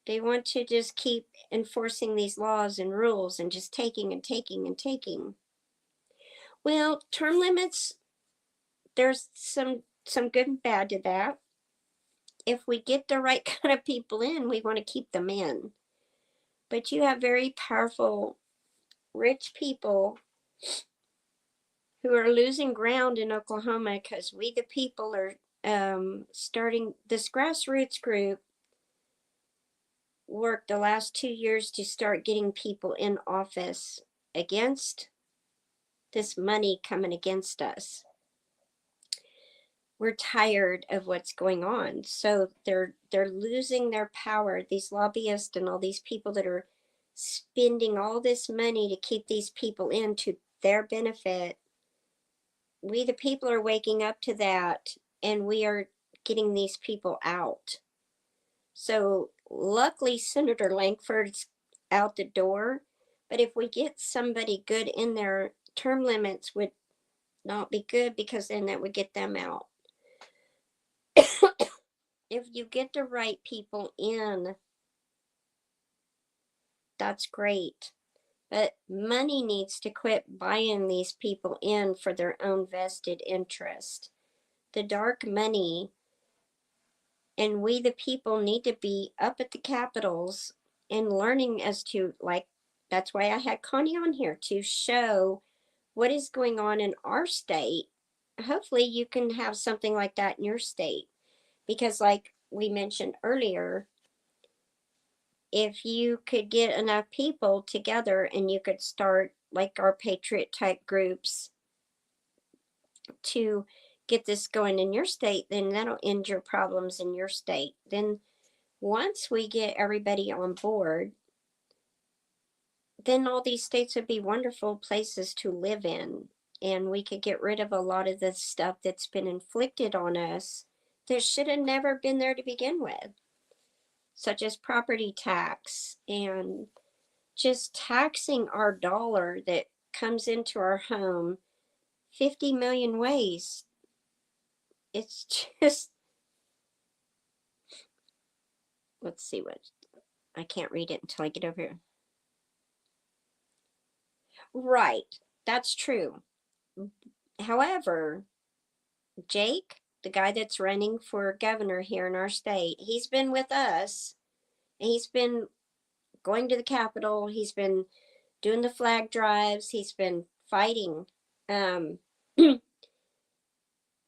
they want to just keep enforcing these laws and rules and just taking and taking and taking. Well, term limits, there's some good and bad to that. If we get the right kind of people in, we want to keep them in. But you have very powerful, rich people who are losing ground in Oklahoma because we, the people, are starting this grassroots group. Worked the last 2 years to start getting people in office against this money coming against us. We're tired of what's going on. So they're losing their power. These lobbyists and all these people that are spending all this money to keep these people in to their benefit. We, the people, are waking up to that, and we are getting these people out. So luckily, Senator Lankford's out the door. But if we get somebody good in there, term limits would not be good, because then that would get them out. If you get the right people in, that's great. But money needs to quit buying these people in for their own vested interest. The dark money, and we the people need to be up at the capitals and learning as to, like, that's why I had Connie on here to show what is going on in our state. Hopefully you can have something like that in your state, because like we mentioned earlier, if you could get enough people together and you could start like our patriot type groups to get this going in your state, then that'll end your problems in your state. Then once we get everybody on board, then all these states would be wonderful places to live in. And we could get rid of a lot of the stuff that's been inflicted on us that should have never been there to begin with, such as property tax and just taxing our dollar that comes into our home 50 million ways. It's just, let's see what, I can't read it until I get over here. Right, that's true. However, Jake, the guy that's running for governor here in our state, he's been with us. And he's been going to the Capitol. He's been doing the flag drives. He's been fighting. Um,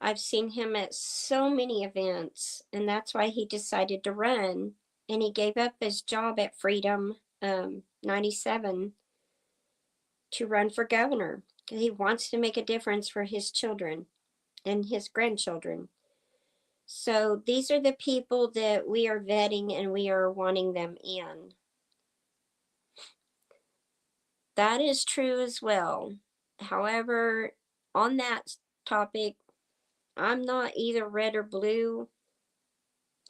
I've seen him at so many events, and that's why he decided to run. And he gave up his job at Freedom 97 to run for governor. He wants to make a difference for his children and his grandchildren. So these are the people that we are vetting and we are wanting them in. That is true as well. However, on that topic, I'm not either red or blue.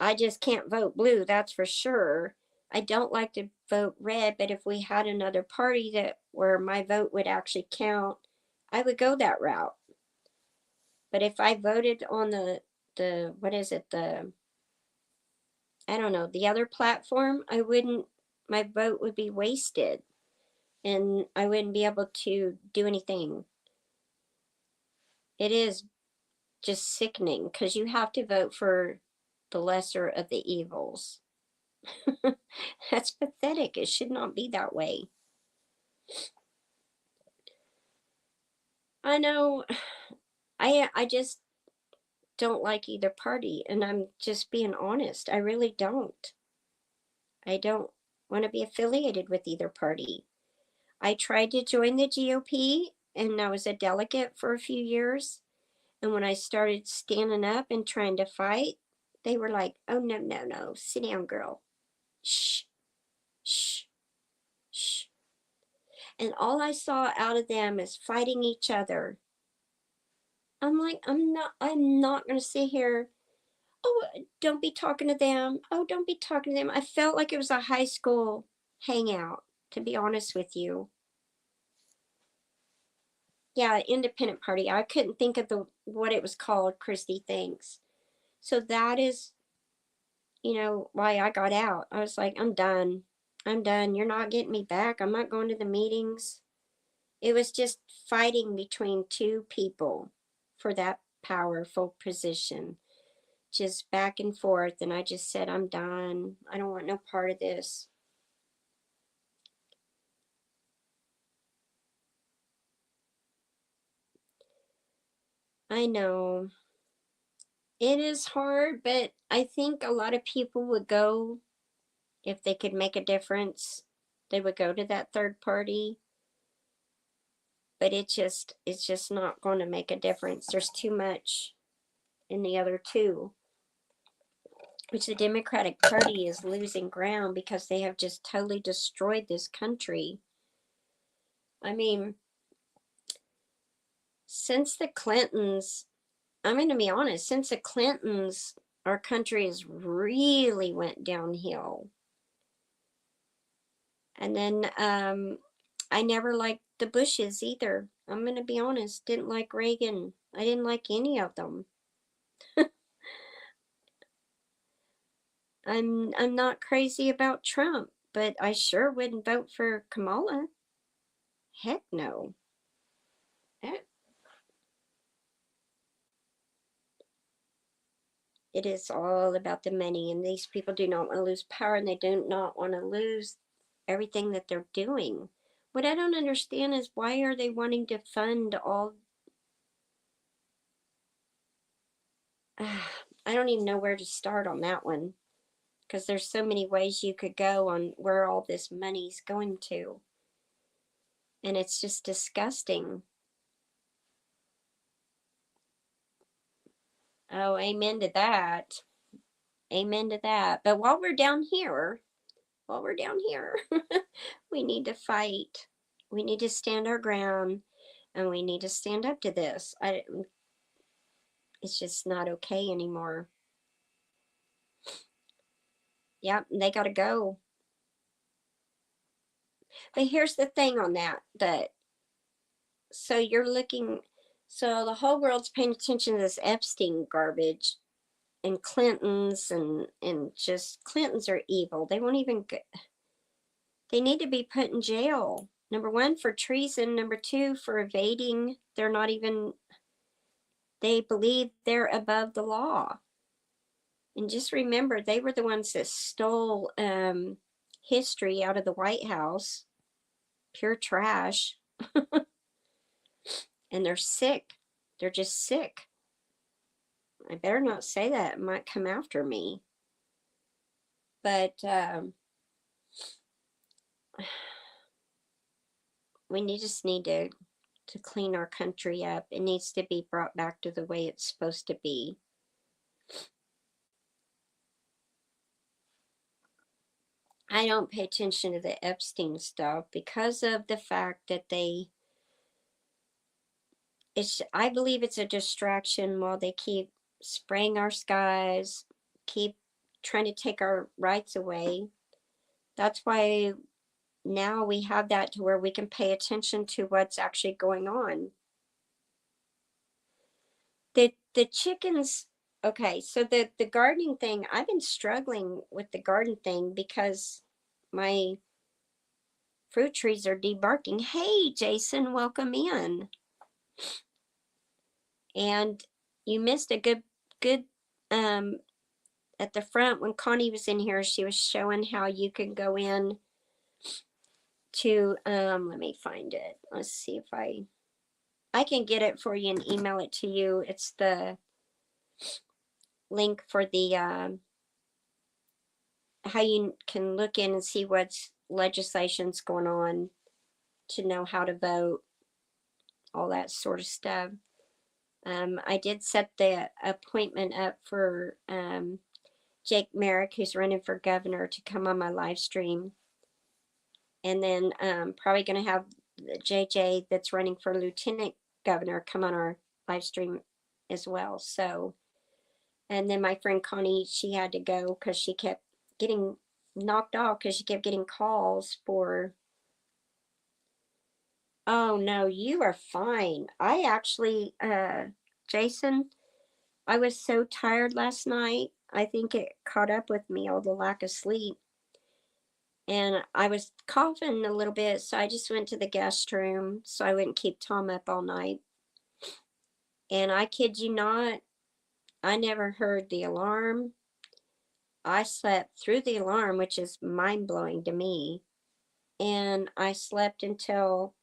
I just can't vote blue, that's for sure. I don't like to vote red, but if we had another party that where my vote would actually count, I would go that route. But if I voted on the what is it, the, I don't know, the other platform, I wouldn't, my vote would be wasted and I wouldn't be able to do anything. It is just sickening because you have to vote for the lesser of the evils. That's pathetic. It should not be that way. I know. I just don't like either party, and I'm just being honest. I really don't. I don't want to be affiliated with either party. I tried to join the GOP and I was a delegate for a few years. And when I started standing up and trying to fight, they were like, "Oh, no, no, no. Sit down, girl. Shh, shh, shh." And all I saw out of them is fighting each other. I'm like, I'm not going to sit here. Oh, don't be talking to them. Oh, don't be talking to them. I felt like it was a high school hangout, to be honest with you. Yeah, independent party. I couldn't think of the what it was called, Christy thinks. So that is, why I got out. I was like, I'm done. I'm done. You're not getting me back. I'm not going to the meetings. It was just fighting between two people for that powerful position, just back and forth. And I just said, I'm done. I don't want no part of this. I know it is hard, but I think a lot of people would go if they could make a difference. They would go to that third party, but it's just not going to make a difference. There's too much in the other two, which the Democratic Party is losing ground because they have just totally destroyed this country. I mean, since the Clintons, I'm going to be honest, since the Clintons, our country has really went downhill. And then I never liked the Bushes either. I'm going to be honest, didn't like Reagan. I didn't like any of them. I'm not crazy about Trump, but I sure wouldn't vote for Kamala. Heck no. It is all about the money, and these people do not want to lose power, and they do not want to lose everything that they're doing. What I don't understand is why are they wanting to fund all I don't even know where to start on that one, because there's so many ways you could go on where all this money's going to, and it's just disgusting. Oh, amen to that. Amen to that. But while we're down here, we need to fight. We need to stand our ground, and we need to stand up to this. It's just not okay anymore. Yep, they got to go. But here's the thing on that so you're looking, so the whole world's paying attention to this Epstein garbage, and Clintons, and just Clintons are evil. They won't even they need to be put in jail. Number one, for treason. Number two, for evading. They're not even, they believe they're above the law. And just remember, they were the ones that stole history out of the White House. Pure trash. And they're sick. They're just sick. I better not say that. It might come after me. But we just need to clean our country up. It needs to be brought back to the way it's supposed to be. I don't pay attention to the Epstein stuff because of the fact that I believe it's a distraction while they keep spraying our skies, keep trying to take our rights away. That's why now we have that to where we can pay attention to what's actually going on. The chickens, okay, so the gardening thing, I've been struggling with the garden thing because my fruit trees are debarking. Hey, Jason, welcome in. And you missed a good at the front when Connie was in here, she was showing how you can go in to let me find it. Let's see if I can get it for you and email it to you. It's the link for the how you can look in and see what's legislation's going on, to know how to vote, all that sort of stuff. I did set the appointment up for Jake Merrick, who's running for governor, to come on my live stream. And then probably going to have JJ, that's running for lieutenant governor, come on our live stream as well. So, and then my friend Connie, she had to go because she kept getting knocked off because she kept getting calls for. Oh no, you are fine. I actually, Jason, I was so tired last night. I think it caught up with me, all the lack of sleep. And I was coughing a little bit, so I just went to the guest room so I wouldn't keep Tom up all night. And I kid you not, I never heard the alarm. I slept through the alarm, which is mind blowing to me. And I slept until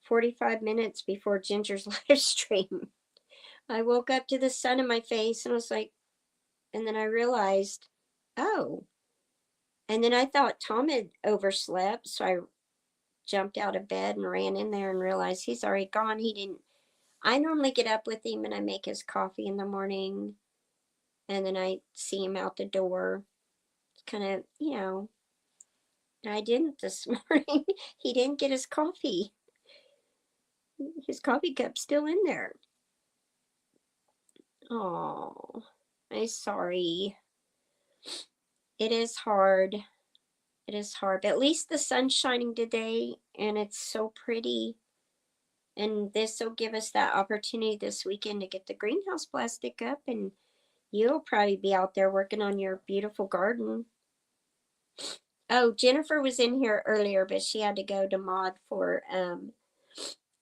45 minutes before Ginger's live stream. I woke up to the sun in my face and was like, and then I realized, oh. And then I thought Tom had overslept, so I jumped out of bed and ran in there and realized he's already gone. He didn't. I normally get up with him and I make his coffee in the morning, and then I see him out the door. It's kind of, I didn't this morning. He didn't get his coffee. His coffee cup's still in there. Oh, I'm sorry. It is hard. It is hard. But at least the sun's shining today and it's so pretty. And this will give us that opportunity this weekend to get the greenhouse plastic up, and you'll probably be out there working on your beautiful garden. Oh, Jennifer was in here earlier, but she had to go to mod for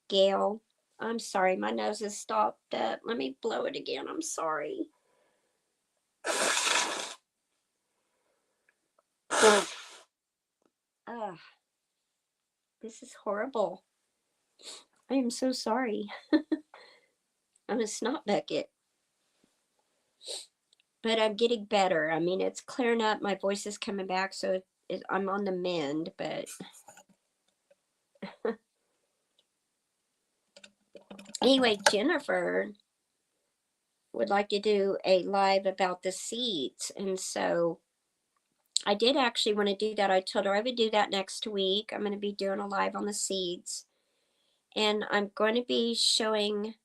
Gail. I'm sorry, my nose is stopped up. Let me blow it again. I'm sorry. Ugh, this is horrible. I am so sorry. I'm a snot bucket. But I'm getting better. I mean, it's clearing up. My voice is coming back, so I'm on the mend, but anyway, Jennifer would like to do a live about the seeds. And so I did actually want to do that. I told her I would do that next week. I'm going to be doing a live on the seeds. And I'm going to be showing,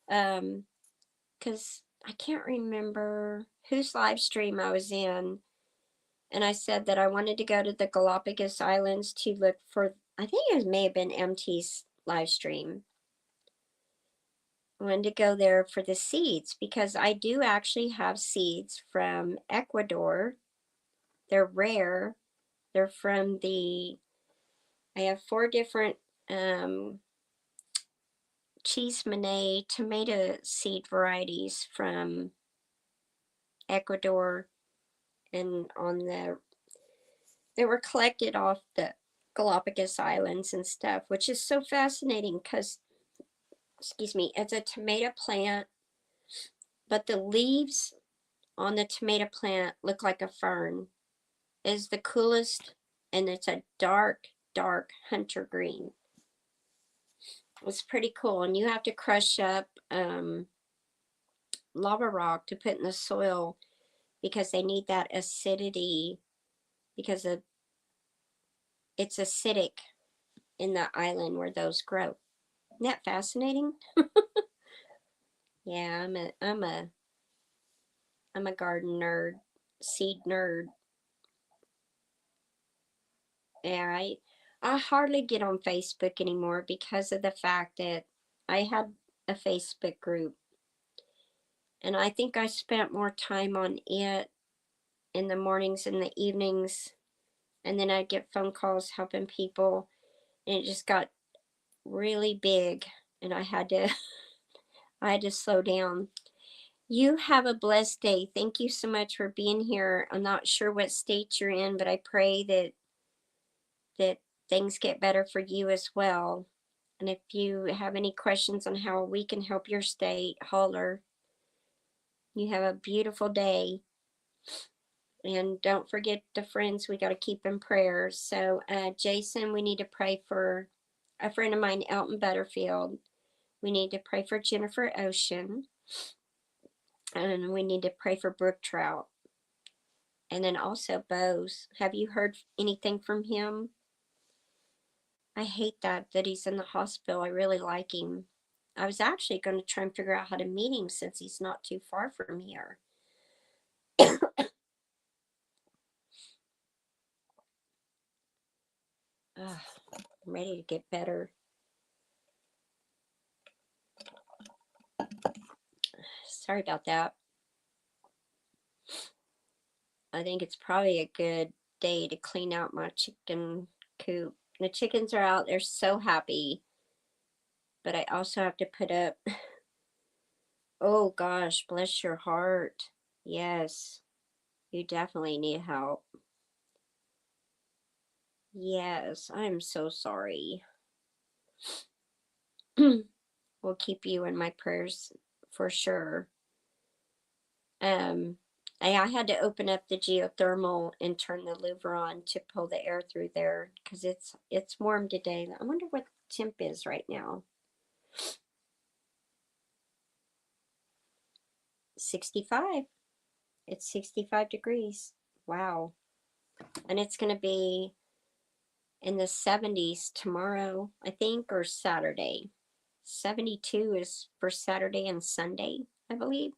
because I can't remember whose live stream I was in. And I said that I wanted to go to the Galapagos Islands to look for, I think it may have been MT's live stream. I wanted to go there for the seeds because I do actually have seeds from Ecuador. They're rare. They're from I have 4 different cheese Menet tomato seed varieties from Ecuador, and they were collected off the Galapagos Islands and stuff, which is so fascinating because, excuse me, it's a tomato plant, but the leaves on the tomato plant look like a fern. It is the coolest, and it's a dark, dark hunter green. It's pretty cool, and you have to crush up lava rock to put in the soil because they need that acidity because it's acidic in the island where those grow. Isn't that fascinating? Yeah, I'm a garden nerd, seed nerd. Yeah, I hardly get on Facebook anymore because of the fact that I had a Facebook group, and I think I spent more time on it in the mornings and the evenings, and then I'd get phone calls helping people, and it just got really big, and I had to I had to slow down. You have a blessed day. Thank you so much for being here. I'm not sure what state you're in, but I pray that things get better for you as well. And if you have any questions on how we can help your state, holler. You have a beautiful day. And don't forget the friends we got to keep in prayer. So, Jason, we need to pray for a friend of mine, Elton Butterfield. We need to pray for Jennifer Ocean. And we need to pray for Brook Trout. And then also Bose. Have you heard anything from him? I hate that he's in the hospital. I really like him. I was actually going to try and figure out how to meet him since he's not too far from here. I'm ready to get better. Sorry about that. I think it's probably a good day to clean out my chicken coop. The chickens are out. They're so happy. But I also have to put up. Oh gosh, bless your heart. Yes, you definitely need help. Yes, I'm so sorry. We'll keep you in my prayers for sure. I had to open up the geothermal and turn the louver on to pull the air through there because it's warm today. I wonder what the temp is right now. 65. It's 65 degrees. Wow. And it's going to be in the 70s tomorrow, I think, or Saturday. 72 is for Saturday and Sunday, I believe.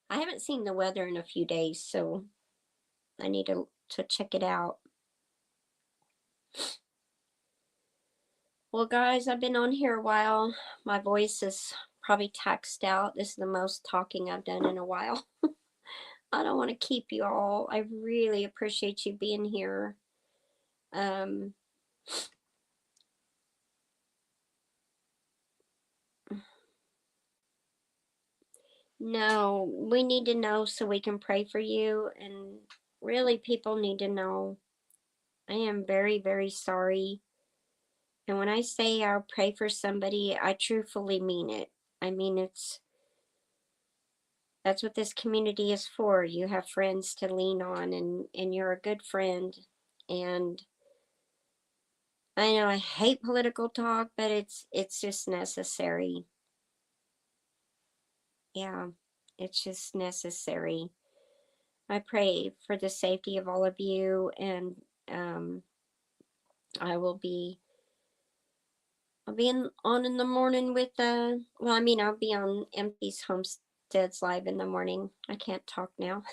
I haven't seen the weather in a few days, so I need to check it out. Well, guys, I've been on here a while. My voice is probably taxed out. This is the most talking I've done in a while. I don't want to keep you all. I really appreciate you being here. Um, no, we need to know so we can pray for you. And really, people need to know. I am very, very sorry. And when I say I'll pray for somebody, I truthfully mean it. I mean, that's what this community is for. You have friends to lean on, and you're a good friend. And I know I hate political talk, but it's just necessary. Yeah, it's just necessary. I pray for the safety of all of you, and um, I will be. I'll be on in the morning with well, I mean, I'll be on MP's Homesteads Live in the morning. I can't talk now.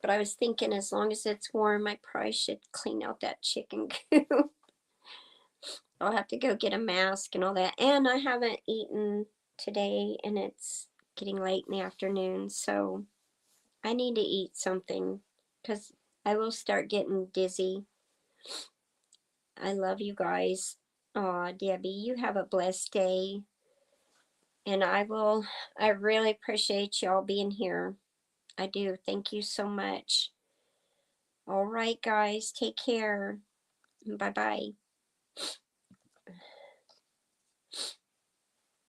But I was thinking as long as it's warm, I probably should clean out that chicken coop. I'll have to go get a mask and all that. And I haven't eaten today, and it's getting late in the afternoon, so I need to eat something because I will start getting dizzy. I love you guys. Aw, Debbie, you have a blessed day. And I really appreciate y'all being here. I do. Thank you so much. All right, guys, take care. Bye bye.